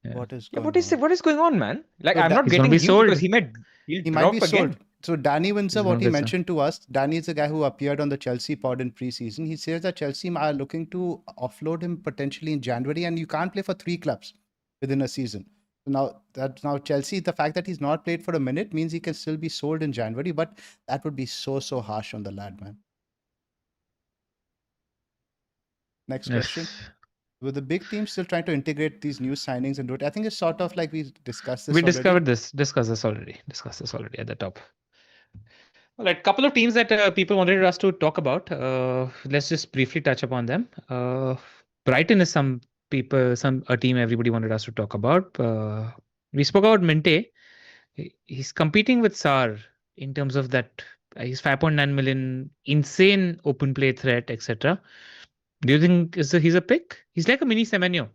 Yeah. What is Yeah, going on? what is going on, man? Like No, I'm not He's gonna getting be Gio sold. because he'll He might drop be again. sold. So Danny Windsor, He's what gonna he get sold. mentioned to us, Danny is the guy who appeared on the Chelsea pod in preseason. He says that Chelsea are looking to offload him potentially in January, and you can't play for 3 clubs within a season. So now Chelsea, the fact that he's not played for a minute means he can still be sold in January, but that would be so harsh on the lad, man. Next question. With the big teams still trying to integrate these new signings and do it, I think it's sort of like we discussed this We already. discussed this already at the top. All right, couple of teams that people wanted us to talk about. Let's just briefly touch upon them. Brighton is a team everybody wanted us to talk about. We spoke about Minte. He's competing with Sar in terms of that. He's 5.9 million, insane open play threat, etc. Do you think he's a pick? He's like a mini Semenyo,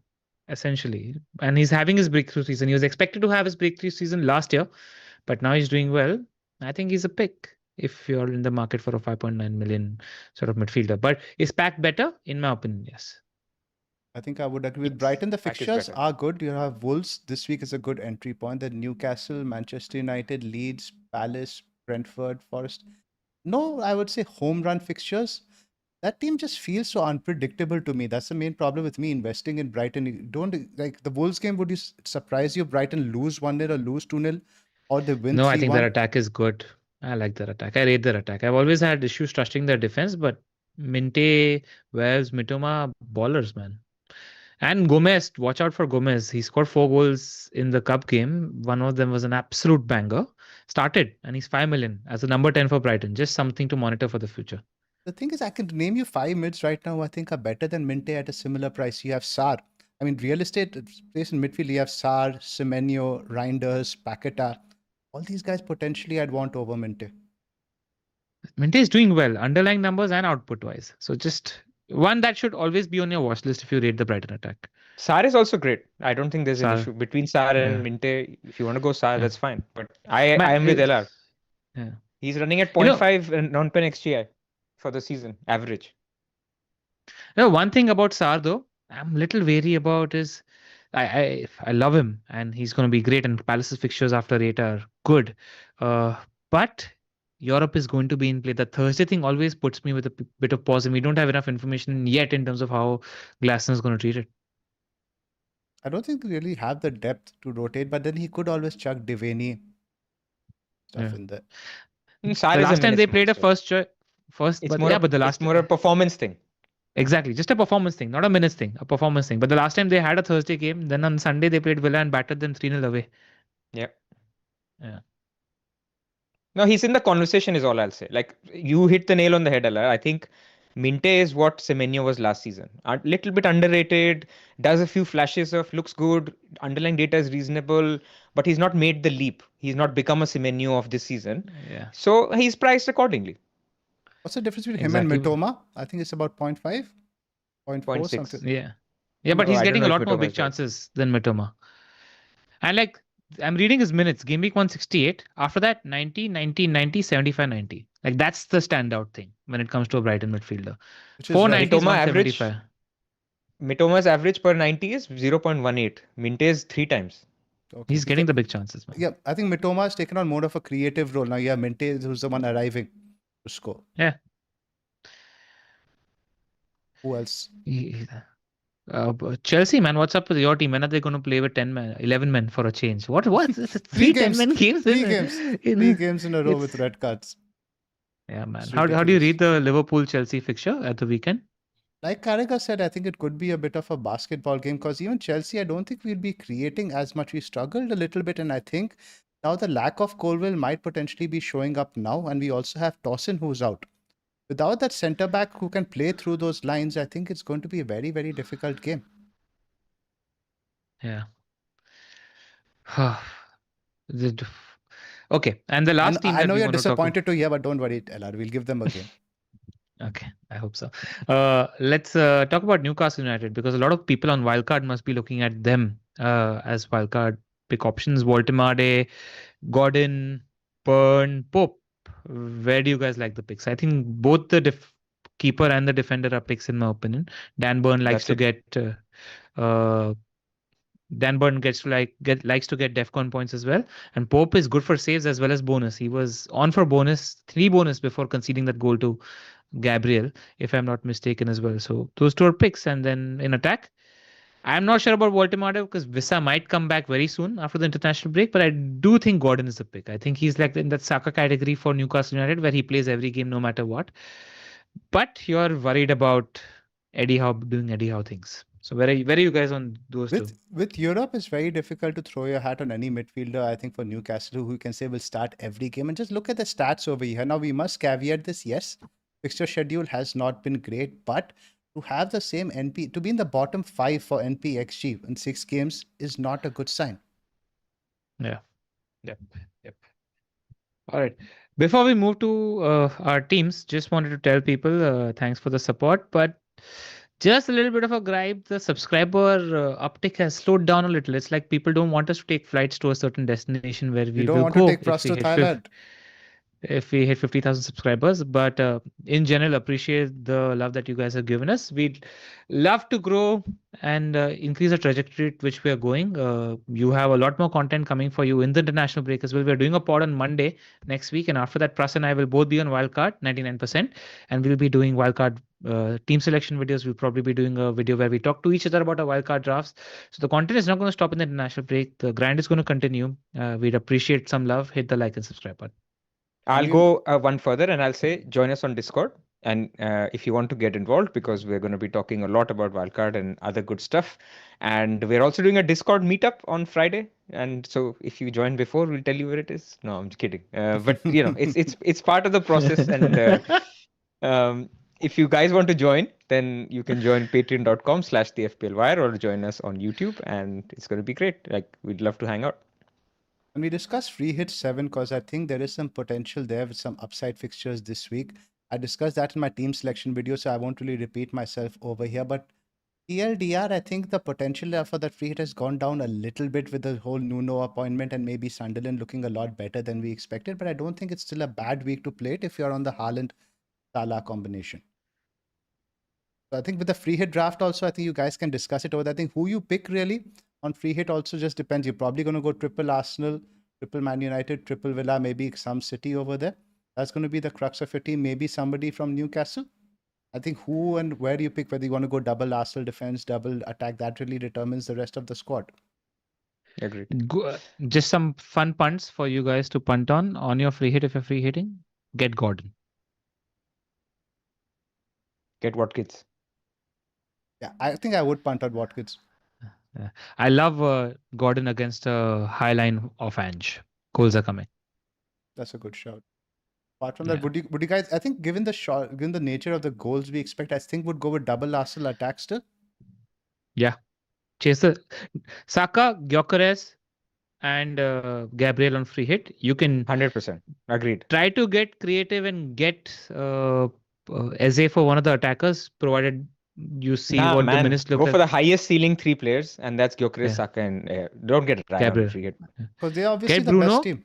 essentially. And he's having his breakthrough season. He was expected to have his breakthrough season last year, but now he's doing well. I think he's a pick if you're in the market for a 5.9 million sort of midfielder. But is Pack better? In my opinion, yes. I think I would agree with Yes, Brighton. The Pack is fixtures better. are good. You have Wolves. This week is a good entry point. Then Newcastle, Manchester United, Leeds, Palace, Brentford, Forest. No, I would say home run fixtures. That team just feels so unpredictable to me. That's the main problem with me investing in Brighton. You don't like the Wolves game. Would you surprise you if Brighton lose 1-0 or lose 2-0 or they win 3-1? No, I think their attack is good. I like their attack. I rate their attack. I've always had issues trusting their defense, but Minte, Wells, Mitoma, ballers, man. And Gomez, watch out for Gomez. He scored 4 goals in the cup game. One of them was an absolute banger. Started, and he's 5 million as a number 10 for Brighton. Just something to monitor for the future. The thing is, I can name you 5 mids right now who I think are better than Minte at a similar price. You have Sar. I mean, real estate place in midfield, you have Sar, Semenyo, Reinders, Paqueta. All these guys potentially I'd want over Minte. Minte is doing well, underlying numbers and output wise. So just one that should always be on your watch list if you rate the Brighton attack. Sar is also great. I don't think there's an Sar. issue between Sar and Yeah. Minte. If you want to go Sar, Yeah. that's fine. But I am with LR. Yeah. He's running at 0.5 non-pen XGI for the season average. One thing about Sar though, I'm a little wary about is I love him and he's going to be great, and Palace's fixtures after 8 are good. But Europe is going to be in play. The Thursday thing always puts me with a bit of pause, and we don't have enough information yet in terms of how Glasner is going to treat it. I don't think they really have the depth to rotate, but then he could always chuck Devaney stuff in there. Sar The is last time they played a monster. but the last it's more a performance thing. Exactly, just a performance thing, not a minutes thing, a performance thing. But the last time they had a Thursday game, then on Sunday they played Villa and battered them 3-0 away. Yeah. Yeah. No, he's in the conversation is all I'll say. Like you hit the nail on the head, LR. I think Minte is what Semenyo was last season. A little bit underrated, does a few flashes of looks good, underlying data is reasonable, but he's not made the leap. He's not become a Semenyo of this season. Yeah. So he's priced accordingly. What's the difference between him and Mitoma? I think it's about 0.5, 0.4 something. Yeah. Yeah, but he's getting a lot more big chances than Mitoma. And like, I'm reading his minutes. Game week 168. After that, 90, 90, 90, 75, 90. Like, that's the standout thing when it comes to a Brighton midfielder. 490 is 175. Mitoma's average per 90 is 0.18. Minte is 3 times. Okay. He's getting the big chances, man. Yeah, I think Mitoma has taken on more of a creative role. Now, yeah, Minte who's the one arriving to score. Yeah. Who else? Chelsea, man, what's up with your team? When are they going to play with 10 men, 11 men for a change? What? 3 games. 10-man games? 3 games. 3 games in a row with red cards. Yeah, man. How do you read the Liverpool-Chelsea fixture at the weekend? Like Carragher said, I think it could be a bit of a basketball game because even Chelsea, I don't think we'll be creating as much. We struggled a little bit, and I think now the lack of Colwill might potentially be showing up now, and we also have Dawson who's out. without that centre back who can play through those lines, I think it's going to be a very, very difficult game. Yeah. Okay, and the last team I that know we you're want to talk about. disappointed to hear, but don't worry, LR. We'll give them a game. Okay, I hope so. Let's talk about Newcastle United, because a lot of people on Wildcard must be looking at them as Wildcard pick options. Voltemade, Gordon, Burn, Pope. Where do you guys like the picks? I think both the keeper and the defender are picks in my opinion. Dan Burn likes That's to it. get Dan Burn likes to get DEFCON points as well, and Pope is good for saves as well as bonus. He was on for bonus, 3 bonus before conceding that goal to Gabriel, if I'm not mistaken as well. So those two are picks, and then in attack, I'm not sure about Voltemade because Vissa might come back very soon after the international break, but I do think Gordon is the pick. I think he's like in that Saka category for Newcastle United where he plays every game no matter what. But you're worried about Eddie Howe doing Eddie Howe things. So where are you guys on those two? With Europe, it's very difficult to throw your hat on any midfielder. I think for Newcastle, who you can say will start every game, and just look at the stats over here. Now we must caveat this. Yes, fixture schedule has not been great, but to have the same NP, to be in the bottom 5 for NPXG in 6 games is not a good sign. Yeah. Yep. All right. Before we move to our teams, just wanted to tell people thanks for the support, but just a little bit of a gripe. The subscriber uptick has slowed down a little. It's like people don't want us to take flights to a certain destination where we You don't will want to go take Pras to Thailand. if we hit 50,000 subscribers. But in general, appreciate the love that you guys have given us. We'd love to grow and increase the trajectory at which we are going. You have a lot more content coming for you in the international break as well. We're doing a pod on Monday next week, and after that, Pras and I will both be on Wildcard 99%, and we'll be doing Wildcard team selection videos. We'll probably be doing a video where we talk to each other about our Wildcard drafts. So the content is not going to stop in the international break. The grind is going to continue. We'd appreciate some love. Hit the like and subscribe button. I'll go one further and I'll say join us on Discord. And if you want to get involved, because we're going to be talking a lot about Wildcard and other good stuff. And we're also doing a Discord meetup on Friday. And so if you join before, we'll tell you where it is. No, I'm just kidding. But it's part of the process. And if you guys want to join, then you can join patreon.com/the FPL Wire or join us on YouTube. And it's going to be great. Like, we'd love to hang out. And we discussed free hit 7 because I think there is some potential there with some upside fixtures this week. I discussed that in my team selection video, so I won't really repeat myself over here. But TLDR, I think the potential for that free hit has gone down a little bit with the whole Nuno appointment and maybe Sunderland looking a lot better than we expected. But I don't think it's still a bad week to play it if you're on the Haaland-Salah combination. So I think with the free hit draft also, I think you guys can discuss it over there. I think who you pick really on free hit also just depends. You're probably going to go triple Arsenal, triple Man United, triple Villa, maybe some City over there. That's going to be the crux of your team. Maybe somebody from Newcastle. I think who and where you pick, whether you want to go double Arsenal defense, double attack, that really determines the rest of the squad. Agreed. Just some fun punts for you guys to punt on your free hit if you're free hitting. Get Gordon. Get Watkins. Yeah, I think I would punt on Watkins. I love Gordon against a high line of Ange. Goals are coming. That's a good shout. Apart from that, would you guys? I think given the nature of the goals we expect, I think would go with double Arsenal attack still. Yeah, chase the Saka, Gyökeres, and Gabriel on free hit. You can 100% agreed. Try to get creative and get Eze for one of the attackers, provided you see what the minutes look like. Go for the like. highest ceiling 3 players, and that's Gyökeres, Saka, and don't get Ryan on free hit. Because they're obviously Get the Bruno, best team.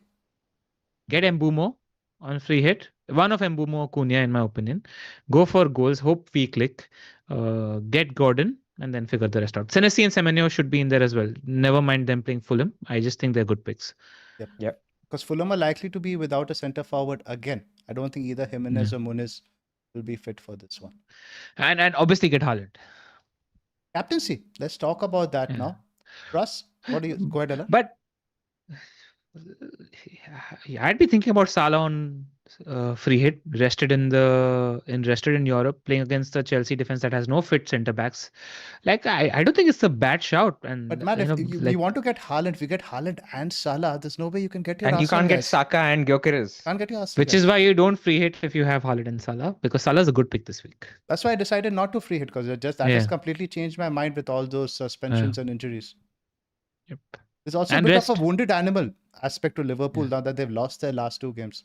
Get Mbumo on free hit. One of Mbumo or Cunha, in my opinion. Go for goals. Hope we click. Get Gordon, and then figure the rest out. Senesi and Semenyo should be in there as well. Never mind them playing Fulham. I just think they're good picks. Yep. Because Fulham are likely to be without a centre forward again. I don't think either Jimenez or Muniz will be fit for this one. And obviously get Haaland. Captaincy. Let's talk about that now. Pras, what do you go ahead, Ella? But Yeah, I'd be thinking about Salah on free hit, rested in Europe, playing against the Chelsea defense that has no fit centre backs. Like I don't think it's a bad shout, But and Matt, if we like want to get Haaland, we get Haaland and Salah. There's no way you can get your And you Arsenal can't get guys. Saka and Gyökeres. Can't get your Arsenal which is guys. why you don't free hit if you have Haaland and Salah, because Salah's a good pick this week. That's why I decided not to free hit because that has completely changed my mind with all those suspensions and injuries. Yep. There's also And a bit rest. of a wounded animal aspect to Liverpool now that they've lost their last 2 games.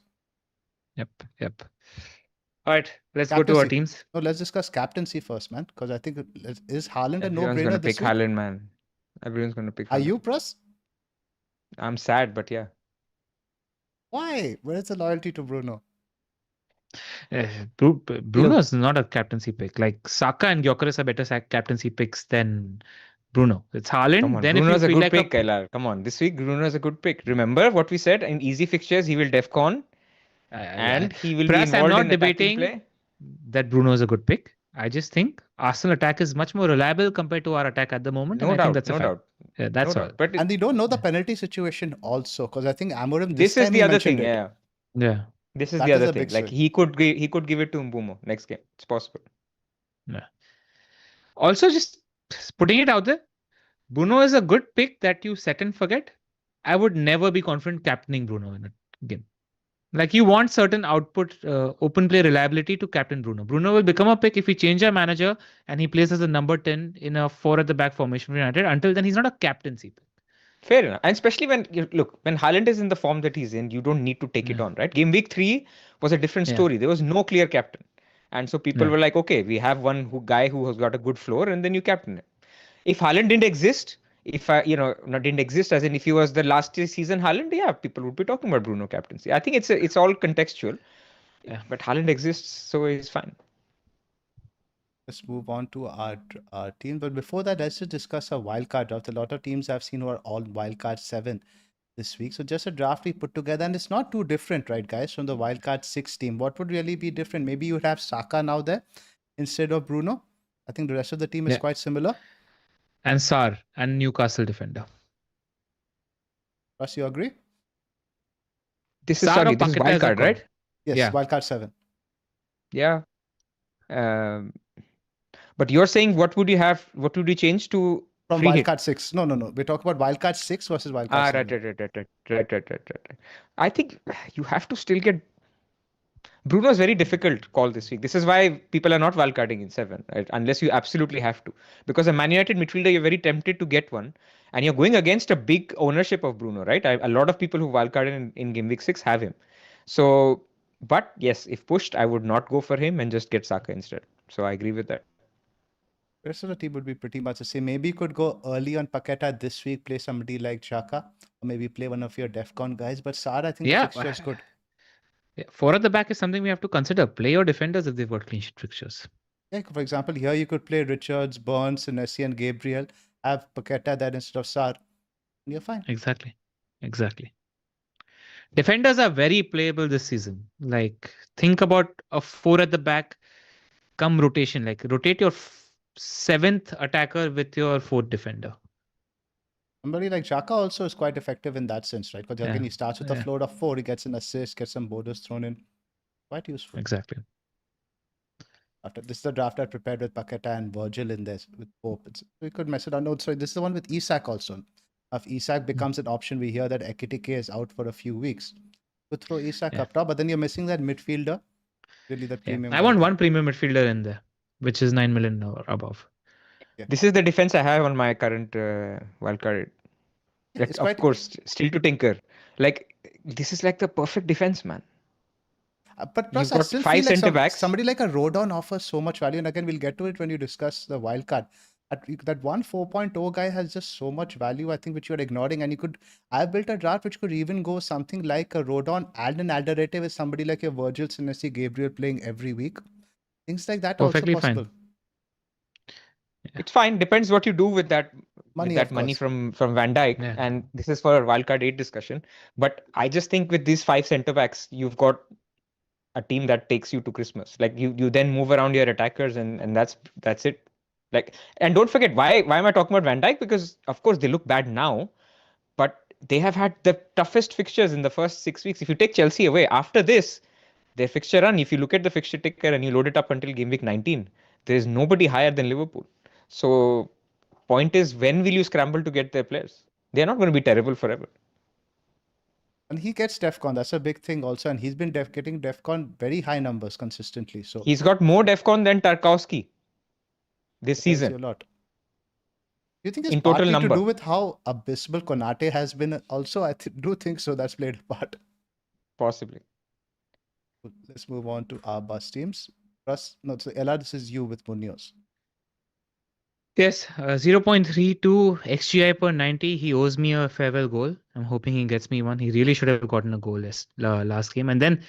Yep. All right, let's go to our teams. No, let's discuss captaincy first, man, because I think is Haaland a Everyone's no-brainer going to this pick week? Haaland, man. Everyone's going to pick Are Haaland. you, Pras? I'm sad, but yeah. Why? Where's the loyalty to Bruno? Bruno is not a captaincy pick. Like Saka and Gyökeres are better captaincy picks than Bruno. It's Haaland. Come on, Then Bruno's if you a feel good like pick, Kailar. Come on, this week Bruno's a good pick. Remember what we said in easy fixtures, he will defcon and he will be Pras, I'm involved not in attacking debating play. that Bruno is a good pick. I just think Arsenal attack is much more reliable compared to our attack at the moment. No and doubt, I think that's no a fact. doubt. Yeah, that's no all. doubt. But And they don't know the penalty situation also, because I think Amorim this is the other thing, yeah. Yeah. This is That the is other a thing. big Like swing. he could give it to Mbumo next game. It's possible. Yeah. Also, just putting it out there, Bruno is a good pick that you set and forget. I would never be confident captaining Bruno in a game. Like you want certain output, open play reliability to captain Bruno. Bruno will become a pick if we change our manager and he plays as a number 10 in a 4 at the back formation for United. Until then, he's not a captaincy pick. Fair enough. And especially when when Haaland is in the form that he's in, you don't need to take it on, right? Game week 3 was a different story. There was no clear captain. And so people were like, okay, we have one guy who has got a good floor, and then you captain him. If Haaland didn't exist, didn't exist as in if he was the last season Haaland, yeah, people would be talking about Bruno captaincy. I think it's all contextual. Yeah. But Haaland exists, so he's fine. Let's move on to our team. But before that, let's just discuss a wildcard draft. A lot of teams I've seen who are all wildcard 7 this week. So just a draft we put together, and it's not too different, right, guys, from the wildcard 6 team. What would really be different? Maybe you would have Saka now there instead of Bruno. I think the rest of the team is quite similar. And Sarr and Newcastle defender. Russ, you agree? This is wildcard, right? Yes, wildcard 7. Yeah. But you're saying what would you change to from wildcard 6? No. We're talking about wildcard 6 versus wildcard 7. Right. I think you have to still get Bruno is very difficult call this week. This is why people are not wildcarding in 7, right? Unless you absolutely have to. Because a Man United midfielder, you're very tempted to get one. And you're going against a big ownership of Bruno, right? A lot of people who wildcarded in Game Week 6 have him. So, but yes, if pushed, I would not go for him and just get Saka instead. So I agree with that. The rest of the team would be pretty much the same. Maybe you could go early on Paqueta this week, play somebody like Xhaka, or maybe play one of your DEFCON guys. But Sarr, I think the fixture is good. Yeah, 4 at the back is something we have to consider. Play your defenders if they've got clean sheet fixtures. Yeah, for example, here you could play Richards, Burns, Senesi, and Gabriel. Have Paqueta there instead of Sarr. You're fine. Exactly. Defenders are very playable this season. Like, think about a 4 at the back, come rotation. Like, rotate your 7th attacker with your 4th defender. Somebody like Xhaka also is quite effective in that sense, right? Because again, he starts with a floor of 4, he gets an assist, gets some bonus thrown in. Quite useful. Exactly. After this is the draft I prepared with Paqueta and Virgil in this with Pope. We could mess it up. No, sorry, this is the one with Isak also. If Isak becomes an option, we hear that Ekitike is out for a few weeks. Could throw Isak up top, but then you're missing that midfielder. Really, the premium. I want one premium midfielder in there, which is 9 million or above. Yeah. This is the defense I have on my current wildcard. Like, of course, still to tinker. Like, this is like the perfect defense, man. But plus, I still feel like somebody like a Rodon offers so much value. And again, we'll get to it when you discuss the wildcard. That one 4.0 guy has just so much value, I think, which you're ignoring. And I've built a draft which could even go something like a Rodon and an alternative with somebody like a Virgil, Senesi, Gabriel playing every week. Things like that perfectly also possible. Fine. Yeah. It's fine. Depends what you do with that money from Van Dijk. Yeah. And this is for a wildcard 8 discussion. But I just think with these 5 centre backs, you've got a team that takes you to Christmas. Like you then move around your attackers and that's it. Like, and don't forget, why am I talking about Van Dijk? Because of course they look bad now, but they have had the toughest fixtures in the first 6 weeks. If you take Chelsea away, after this, their fixture run, if you look at the fixture ticker and you load it up until game week 19, there is nobody higher than Liverpool. So, point is, when will you scramble to get their players? They're not going to be terrible forever. And he gets DEFCON. That's a big thing also. And he's been getting DEFCON very high numbers consistently. So he's got more DEFCON than Tarkowski this season. A lot. Do you think it's in total partly number to do with how abysmal Konate has been? Also, I do think so. That's played a part. Possibly. Let's move on to our bus teams. Pras, no, so Ella, this is you with Munoz. Yes, 0.32 XGI per 90. He owes me a farewell goal. I'm hoping he gets me one. He really should have gotten a goal last game. And then,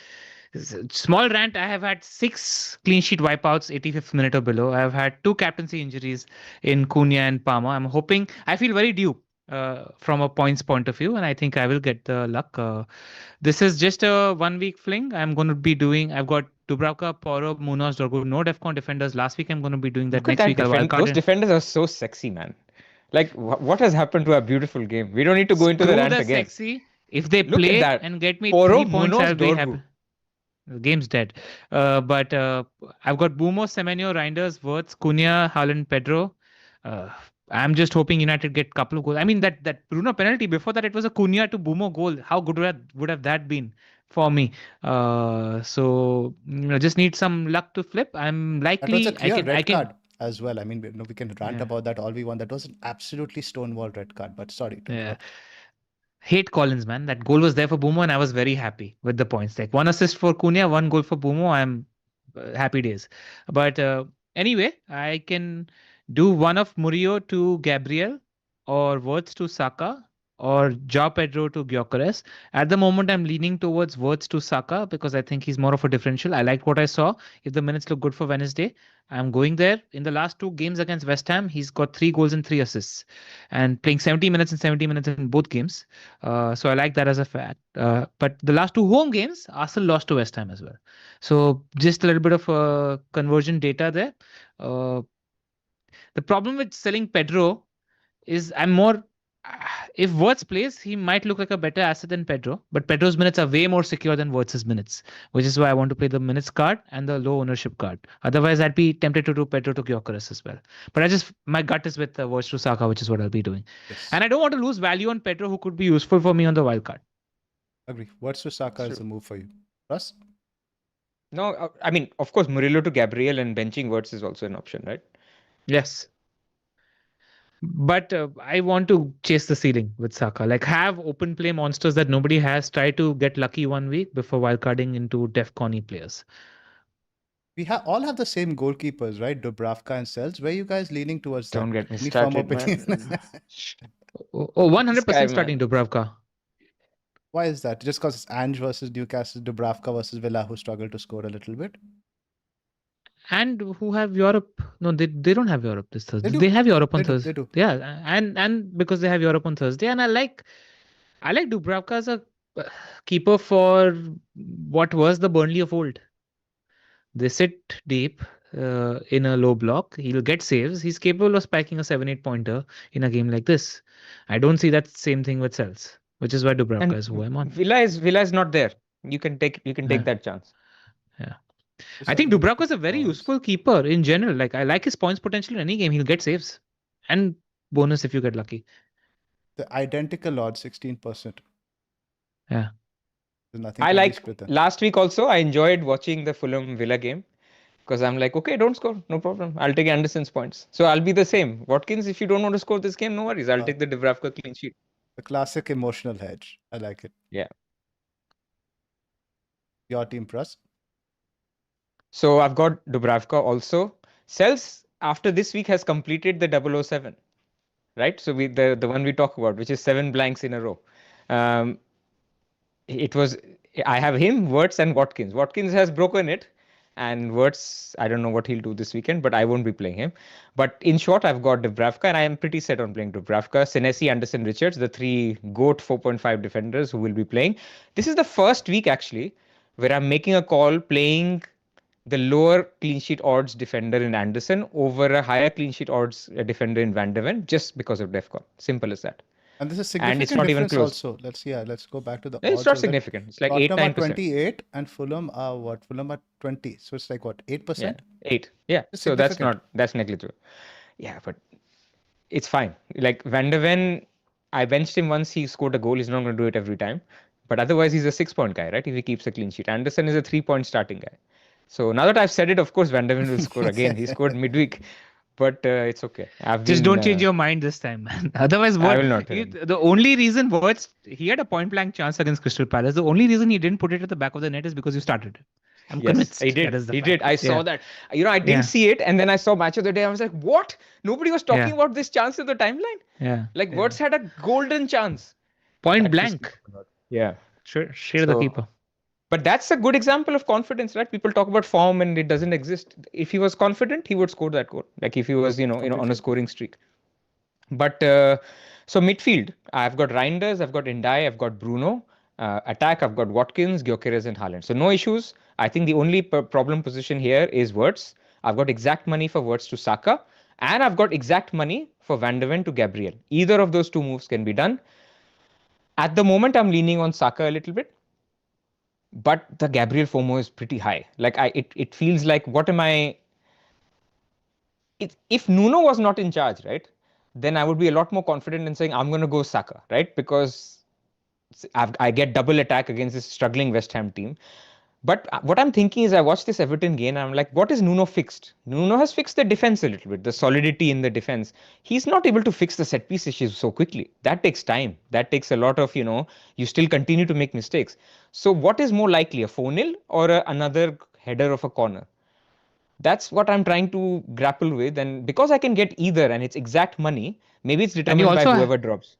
small rant, I have had 6 clean sheet wipeouts, 85th minute or below. I have had 2 captaincy injuries in Cunha and Palmer. I'm hoping, I feel very due from a points point of view, and I think I will get the luck. This is just a 1 week fling. I'm going to be doing, I've got Dubravka, Poro, Munoz, Dorgo, no DEFCON defenders. Last week I'm going to be doing that. Look Next week those defenders are so sexy, man. Like, what has happened to our beautiful game? We don't need to go into the rant again. Sexy. If they Look play at that. and get me Poro, 3 points, Munoz, I'll be Dorgu. happy. The game's dead. But I've got Bumo, Semenyo, Reinders, Wirtz, Cunha, Haaland, Pedro. I'm just hoping United get a couple of goals. I mean, that Bruno penalty, before that, it was a Cunha to Bumo goal. How good would have that been for me? So, just need some luck to flip. I'm likely... That was a clear red card as well. I mean, we can rant about that all we want. That was an absolutely stonewall red card, but sorry. Hate Collins, man. That goal was there for Bumo and I was very happy with the points. Like 1 assist for Cunha, 1 goal for Bumo. I'm happy days. But anyway, I can do one of Murillo to Gabriel or Wirtz to Saka or Joao Pedro to Gyökeres. At the moment, I'm leaning towards Wirtz to Saka because I think he's more of a differential. I liked what I saw. If the minutes look good for Wednesday, I'm going there. In the last 2 games against West Ham, he's got 3 goals and 3 assists and playing 70 minutes and 70 minutes in both games. So I like that as a fact. But the last 2 home games, Arsenal lost to West Ham as well. So just a little bit of conversion data there. The problem with selling Pedro is if Wirtz plays, he might look like a better asset than Pedro, but Pedro's minutes are way more secure than Wirtz's minutes, which is why I want to play the minutes card and the low ownership card. Otherwise, I'd be tempted to do Pedro to Gyökeres as well. But my gut is with Wirtz to Saka, which is what I'll be doing. Yes. And I don't want to lose value on Pedro, who could be useful for me on the wildcard. Agree. Wirtz to Saka is the move for you. Plus? No, I mean, of course, Murillo to Gabriel and benching Wirtz is also an option, right? Yes. But I want to chase the ceiling with Saka. Like, have open play monsters that nobody has. Try to get lucky 1 week before wildcarding into DEFCON players. We all have the same goalkeepers, right? Dubravka and Sells. Where are you guys leaning towards? Don't get me started, man. 100% starting Dubravka. Why is that? Just because it's Ange versus Newcastle, Dubravka versus Villa, who struggle to score a little bit? And who have Europe? No, they don't have Europe this Thursday. They have Europe on Thursday. They do. Yeah, and because they have Europe on Thursday, and I like Dubravka as a keeper for what was the Burnley of old. They sit deep in a low block. He'll get saves. He's capable of spiking a 7-8 pointer in a game like this. I don't see that same thing with Sells, which is why Dubravka is who I'm on. Villa is not there. You can take that chance. Yeah. I think Dubravka is a very useful keeper in general. Like, I like his points potential in any game. He'll get saves and bonus if you get lucky. The identical odds, 16%. Yeah. I like last week also. I enjoyed watching the Fulham Villa game because I'm like, okay, don't score, no problem. I'll take Anderson's points. So I'll be the same. Watkins, if you don't want to score this game, no worries. I'll take the Dubravka clean sheet. The classic emotional hedge. I like it. Yeah. Your team, Pras? So I've got Dubravka also. Sells after this week has completed the 007, right? So the one we talk about, which is 7 blanks in a row. I have him, Wirtz and Watkins. Watkins has broken it, and Wirtz, I don't know what he'll do this weekend, but I won't be playing him. But in short, I've got Dubravka, and I am pretty set on playing Dubravka. Senesi, Anderson, Richards, the 3 GOAT 4.5 defenders who will be playing. This is the first week actually where I'm making a call playing the lower clean sheet odds defender in Anderson over a higher clean sheet odds defender in Van de Ven just because of DEFCON. Simple as that. And this is And it's significant not even difference close. also. Let's go back to the It's odds. not of that. significant. It's like 8, Tottenham are 9%. 28 and Fulham are what? Fulham are 20. So it's like what, 8%? Yeah, 8. Yeah. It's So significant. that's negligible. Yeah, but it's fine. Like Van de Ven, I benched him once he scored a goal. He's not going to do it every time. But otherwise, he's a 6-point guy, right? If he keeps a clean sheet. Anderson is a 3-point starting guy. So now that I've said it, of course, Van de Ven will score again. He scored midweek, but it's okay. Just don't change your mind this time, man. Otherwise, I will not. the only reason he had a point blank chance against Crystal Palace. The only reason he didn't put it at the back of the net is because you started it. I'm Yes, convinced he did. that is the He fact. did. I saw Yeah. that. I didn't Yeah. see it, and then I saw Match of the Day. I was like, what? Nobody was talking Yeah. about this chance in the timeline. Yeah. Like, Yeah. Wirtz had a golden chance. Point that his blank. keeper got. Yeah. Share the keeper. But that's a good example of confidence, right? People talk about form and it doesn't exist. If he was confident, he would score that goal. Like if he was, on a Completely. scoring streak. But so midfield, I've got Reinders, I've got Ndai, I've got Bruno. Attack, I've got Watkins, Gyökeres, and Haaland. So no issues. I think the only problem position here is Wirtz. I've got exact money for Wirtz to Saka, and I've got exact money for Van de Ven to Gabriel. Either of those two moves can be done. At the moment, I'm leaning on Saka a little bit, but the Gabriel FOMO is pretty high. Like it feels like what am I? If Nuno was not in charge, right, then I would be a lot more confident in saying I'm going to go Saka, right, because I get double attack against this struggling West Ham team. But what I'm thinking is I watched this Everton game and I'm like, what is Nuno fixed? Nuno has fixed the defense a little bit, the solidity in the defense. He's not able to fix the set piece issues so quickly. That takes time. That takes a lot of, you still continue to make mistakes. So what is more likely, a 4-0 or another header of a corner? That's what I'm trying to grapple with. And because I can get either and it's exact money, maybe it's determined by whoever drops.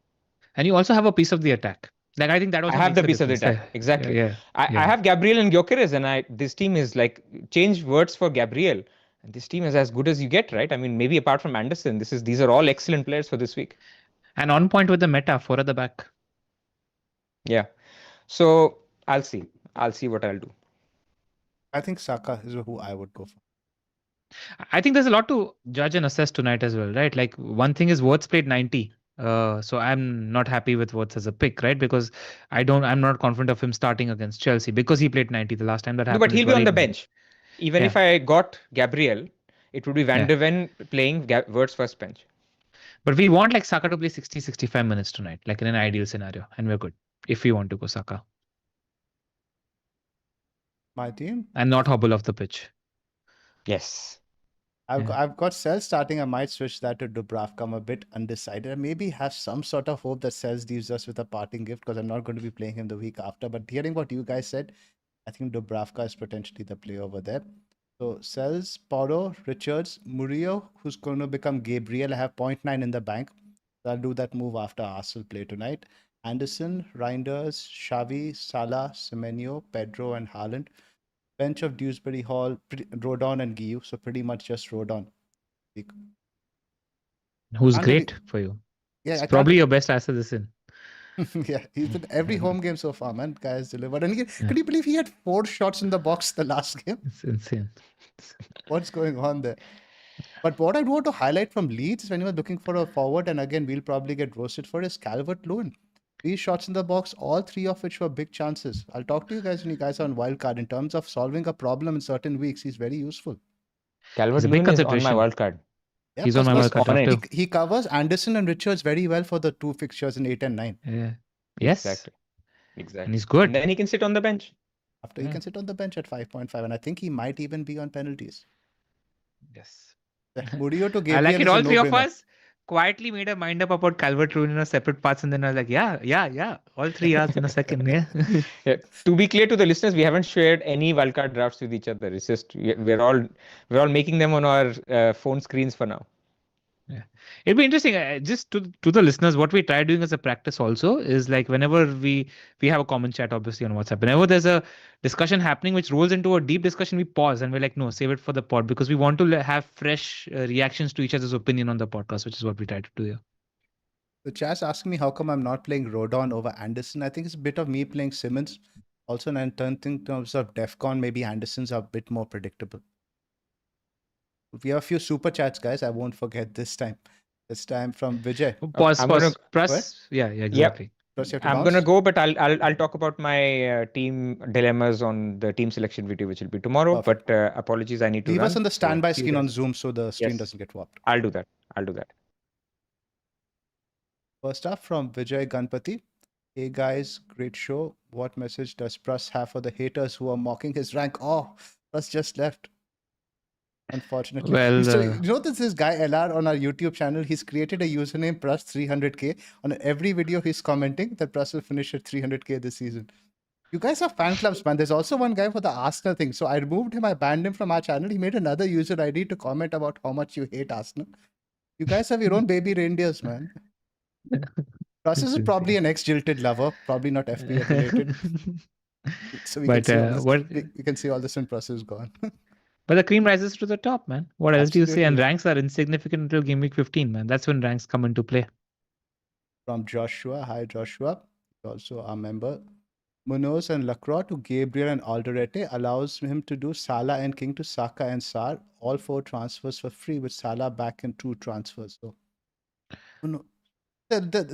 And you also have a piece of the attack. Like I think that also I have makes the piece of the attack. Exactly. Yeah. I have Gabriel and Gyökeres, and this team is like change words for Gabriel. And this team is as good as you get, right? I mean, maybe apart from Anderson, these are all excellent players for this week. And on point with the meta, 4 at the back. Yeah. So I'll see. I'll see what I'll do. I think Saka is who I would go for. I think there's a lot to judge and assess tonight as well, right? Like one thing is Wirtz played 90. So I'm not happy with Wirtz as a pick, right? Because I'm not confident of him starting against Chelsea because he played 90 the last time that happened. No, but he'll be on the bench. Even if I got Gabriel, it would be Van de Ven playing Wirtz first bench. But we want like Saka to play 60, 65 minutes tonight, like in an ideal scenario. And we're good if we want to go Saka. My team? And not hobble off the pitch. Yes. I've got Cell starting. I might switch that to Dubravka. I'm a bit undecided. I maybe have some sort of hope that Cells leaves us with a parting gift because I'm not going to be playing him the week after. But hearing what you guys said, I think Dubravka is potentially the play over there. So Cells, Porro, Richards, Murillo, who's going to become Gabriel. I have 0.9 in the bank. So I'll do that move after Arsenal play tonight. Anderson, Reinders, Xavi, Salah, Semenyo, Pedro, and Haaland. Bench of Dewsbury Hall, Rodon and Guiu, so pretty much just Rodon. Who's great for you? Yeah, it's probably your best asset this in. Yeah, he's in every home game so far, man. Guys delivered. And can you believe he had 4 shots in the box the last game? It's insane. What's going on there? But what I want to highlight from Leeds is when you were looking for a forward, and again, we'll probably get roasted for, is Calvert-Lewin. 3 shots in the box, all 3 of which were big chances. I'll talk to you guys when you guys are on Wildcard. In terms of solving a problem in certain weeks, he's very useful. Calvert-Lewin is on my Wildcard. Yeah, he's on my Wildcard too. He covers Anderson and Richards very well for the 2 fixtures in 8 and 9. Yeah. Yes. Exactly. And he's good. And then he can sit on the bench. After he can sit on the bench at 5.5, and I think he might even be on penalties. Yes. Murillo to Gabriel. I like it. All 3 of us quietly made a mind up about Calvert-Lewin in a separate parts, and then I was like, yeah. All 3 yards in a second. Yeah. To be clear to the listeners, we haven't shared any wildcard drafts with each other. It's just we're all making them on our phone screens for now. Yeah, it'd be interesting. Just to the listeners, what we try doing as a practice also is like whenever we have a common chat, obviously on WhatsApp. Whenever there's a discussion happening which rolls into a deep discussion, we pause and we're like, no, save it for the pod because we want to have fresh reactions to each other's opinion on the podcast, which is what we try to do here. The chat's asking me how come I'm not playing Rodon over Anderson. I think it's a bit of me playing Simmons. Also, in terms of DEFCON, maybe Anderson's are a bit more predictable. We have a few super chats, guys. I won't forget this time. This time from Vijay. Pause. I'm gonna. Pause. Press. Yeah. Exactly. Plus, you have to I'm bounce. gonna go, but I'll talk about my team dilemmas on the team selection video, which will be tomorrow. Perfect. But apologies, I need to Leave run. us on the standby See you screen on guys. Zoom so the screen Yes. doesn't get warped. I'll do that. I'll do that. First up from Vijay Ganpati. Hey guys, great show. What message does Pras have for the haters who are mocking his rank? Oh, Pras just left. Unfortunately. Well, So, you know, this guy LR on our YouTube channel, he's created a username Pras 300k. On every video, he's commenting that Pras will finish at 300k this season. You guys have fan clubs, man. There's also one guy for the Arsenal thing. So I removed him. I banned him from our channel. He made another user ID to comment about how much you hate Arsenal. You guys have your own baby reindeers, man. Pras is probably an ex-jilted lover, probably not FPL related. So we can see all this. We can see all this when Pras is gone. But the cream rises to the top, man. What else do you say? And Absolutely. ranks are insignificant until game week 15, man. That's when ranks come into play. From Joshua. Hi, Joshua. Also our member. Munoz and Lacroix to Gabriel and Alderete allows him to do Salah and King to Saka and Sar. All 4 transfers for free with Salah back in 2 transfers. So,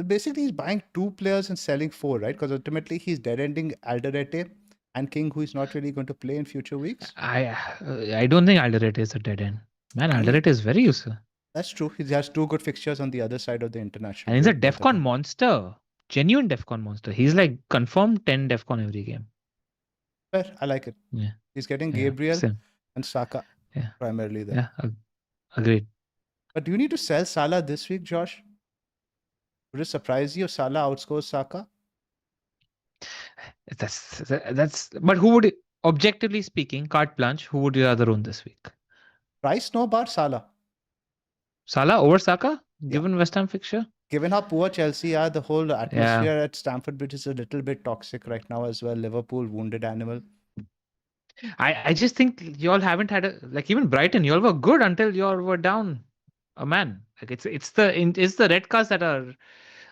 basically, he's buying 2 players and selling 4, right? Because ultimately, he's dead-ending Alderete and King, who is not really going to play in future weeks. I don't think Alderete is a dead end. Man, Alderete is very useful. That's true. He has 2 good fixtures on the other side of the international. And he's a DEFCON monster. Genuine DEFCON monster. He's like confirmed 10 DEFCON every game. Fair. I like it. Yeah. He's getting Gabriel and Saka primarily there. Yeah, agreed. But do you need to sell Salah this week, Josh? Would it surprise you if Salah outscores Saka? That's. But who would, objectively speaking, carte blanche, who would you rather own this week? Price no bar Salah. Salah over Saka, given West Ham fixture? Given how poor Chelsea are, the whole atmosphere at Stamford Bridge is a little bit toxic right now as well. Liverpool, wounded animal. I just think y'all haven't had even Brighton, y'all were good until y'all were down a man. Like it's the red cards that are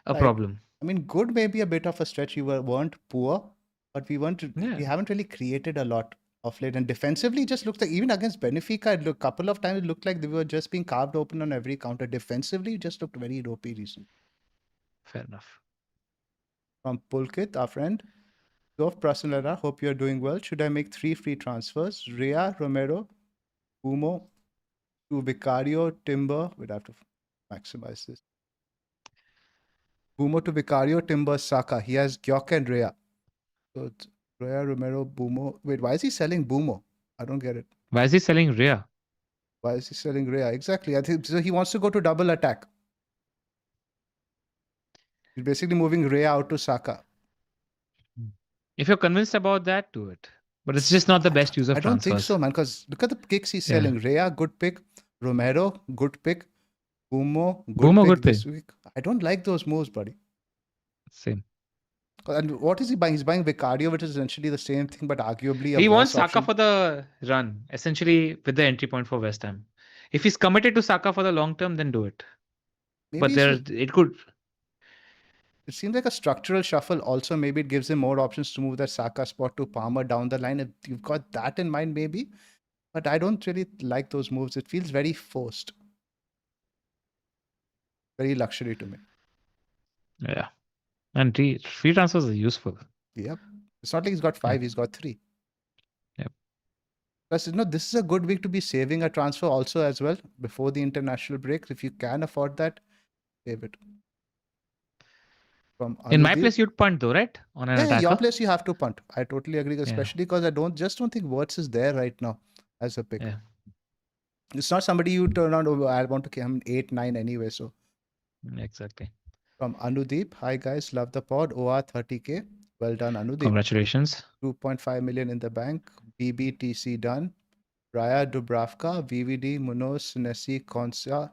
a problem. I mean, good may be a bit of a stretch. We weren't poor, but we haven't really created a lot of late. And defensively, just looks like even against Benfica, a couple of times it looked like they were just being carved open on every counter. Defensively, it just looked very ropey recently. Fair enough. From Pulkit, our friend. Zoph, Prasanara, hope you're doing well. Should I make 3 free transfers? Rea, Romero, Umo, to Vicario, Timber. We'd have to maximize this. Bumo to Vicario, Timber, Saka. He has Gyok and Rea. So it's Rea, Romero, Bumo. Wait, why is he selling Bumo? I don't get it. Why is he selling Rea? Why is he selling Rea? Exactly. I think so. He wants to go to double attack. He's basically moving Rea out to Saka. If you're convinced about that, do it. But it's just not the best use of transfers. I don't think so, man, because look at the kicks he's selling. Rea, good pick. Romero, good pick. Bumo, good pick this week. I don't like those moves, buddy. Same. And what is he buying? He's buying Vicario, which is essentially the same thing, but arguably he wants Saka for the run, essentially with the entry point for West Ham. If he's committed to Saka for the long term, then do it. Maybe but it could. It seems like a structural shuffle. Also, maybe it gives him more options to move that Saka spot to Palmer down the line. If you've got that in mind, maybe. But I don't really like those moves. It feels very forced. Very luxury to me. Yeah. And free transfers are useful. Yep. It's not like he's got 5, he's got 3. Yep. Plus, this is a good week to be saving a transfer also as well before the international break. If you can afford that, save it. In my place, you'd punt though, right? On an attacker. Your place, you have to punt. I totally agree, especially because I don't think Wirtz is there right now as a pick. Yeah. It's not somebody you turn around over. I want to give him 8, 9 anyway. So exactly. From Anudeep, hi guys, love the pod. OR 30k. Well done, Anudeep. Congratulations. 2.5 million in the bank. BBTC done. Raya Dubravka, VVD, Munoz, Nessie, Konsa,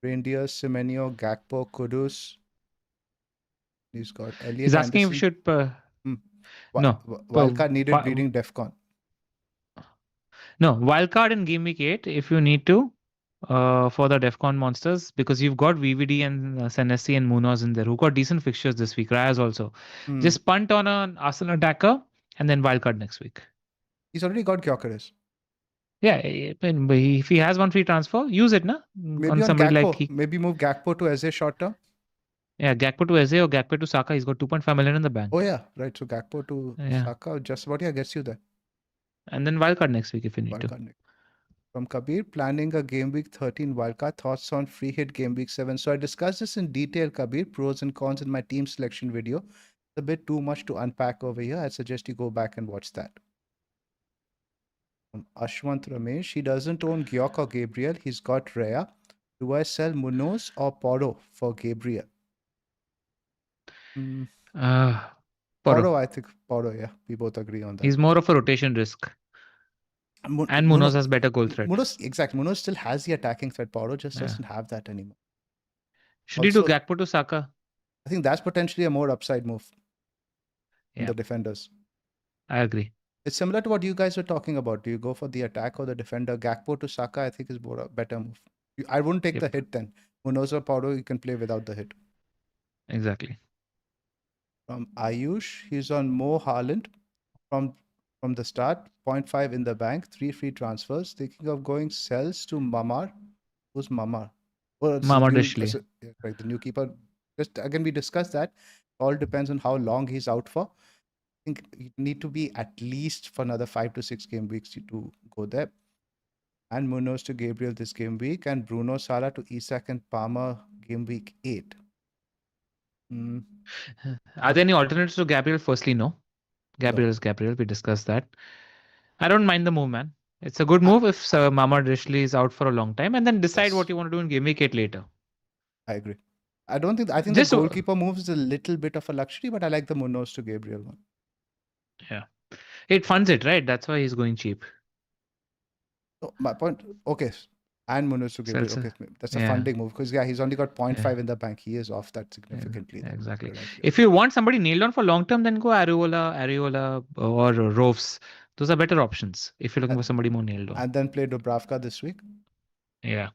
Reindeer, Semenyo, Gakpo, Kudus. He's got Elliot. He's asking if we should. No. Wildcard needed bleeding DEFCON. No, wildcard in Game Week 8 if you need to for the DEFCON monsters because you've got VVD and Senesi and Munoz in there who got decent fixtures this week. Raya's also. Just punt on an Arsenal attacker and then wildcard next week. He's already got Gyökeres. Yeah, if he has one free transfer, use it, na? Maybe On on somebody Gakpo. like he. Maybe move Gakpo to Eze short term. Yeah, Gakpo to Eze or Gakpo to Saka. He's got 2.5 million in the bank. Oh yeah, right. So Gakpo to Yeah. Saka, just about gets you there. And then wildcard next week if you need to. Wildcard next. From Kabir, planning a game week 13 wildcard, thoughts on free hit game week 7. So I discussed this in detail, Kabir, pros and cons in my team selection video. It's a bit too much to unpack over here. I suggest you go back and watch that. From Ashwant Ramesh, he doesn't own Gyok or Gabriel. He's got Rhea. Do I sell Munoz or Porro for Gabriel? Porro. Porro, I think Porro, yeah. We both agree on that. He's more of a rotation risk. And Munoz has better goal threat. Exactly. Munoz still has the attacking threat. Porro just doesn't have that anymore. Should he do Gakpo to Saka? I think that's potentially a more upside move in the defenders. I agree. It's similar to what you guys were talking about. Do you go for the attack or the defender? Gakpo to Saka, I think, is more a better move. I wouldn't take the hit then. Munoz or Porro, you can play without the hit. Exactly. From Ayush, he's on Mo Haaland from the start. 0.5 in the bank, 3 free transfers. Thinking of going sells to Mamar. Who's Mamar? Mamar Dishley. Right, the new keeper. Just again, we discussed that. All depends on how long he's out for. I think you need to be at least for another 5 to 6 game weeks to go there. And Munoz to Gabriel this game week, and Bruno Salah to Isak and Palmer game week 8. Are there any alternatives to Gabriel? Firstly, no. Gabriel is Gabriel. We discussed that. I don't mind the move, man. It's a good move if Mamar Dishley is out for a long time, and then decide what you want to do in game week 8 later. I agree. I think the goalkeeper move is a little bit of a luxury, but I like the Munoz to Gabriel one. Yeah. It funds it, right? That's why he's going cheap. So my point, okay. And Munoz to Gabriel, okay. That's a funding move because, he's only got 0.5 in the bank. He is off that significantly. Yeah, exactly. If you want somebody nailed on for long term, then go Areola or Rovs. Those are better options if you're looking for somebody more nailed on. And then play Dubravka this week. Yeah.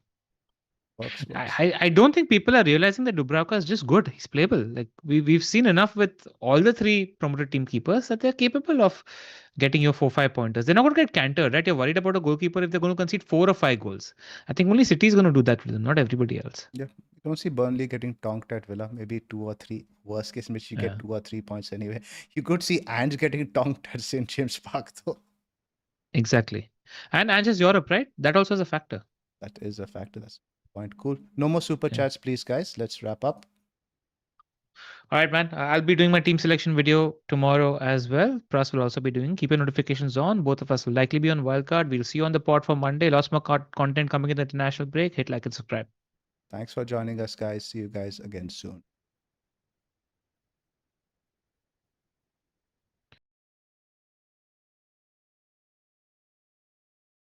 Works. I don't think people are realizing that Dubravka is just good. He's playable. Like we've seen enough with all the 3 promoted team keepers that they're capable of getting your 4-5 pointers. They're not going to get cantered, right? You're worried about a goalkeeper if they're going to concede 4 or 5 goals. I think only City is going to do that with them, not everybody else. Yeah. You don't see Burnley getting tonked at Villa. Maybe 2 or 3. Worst case in which you get 2 or 3 points anyway. You could see Ange getting tonked at St. James Park though. Exactly. And Ange is Europe, right? That also is a factor. That is a factor. That's point. Cool. No more super chats, please, guys. Let's wrap up. All right, man. I'll be doing my team selection video tomorrow as well. Pras will also be doing. Keep your notifications on. Both of us will likely be on Wildcard. We'll see you on the pod for Monday. Lots more content coming in the international break. Hit like and subscribe. Thanks for joining us, guys. See you guys again soon.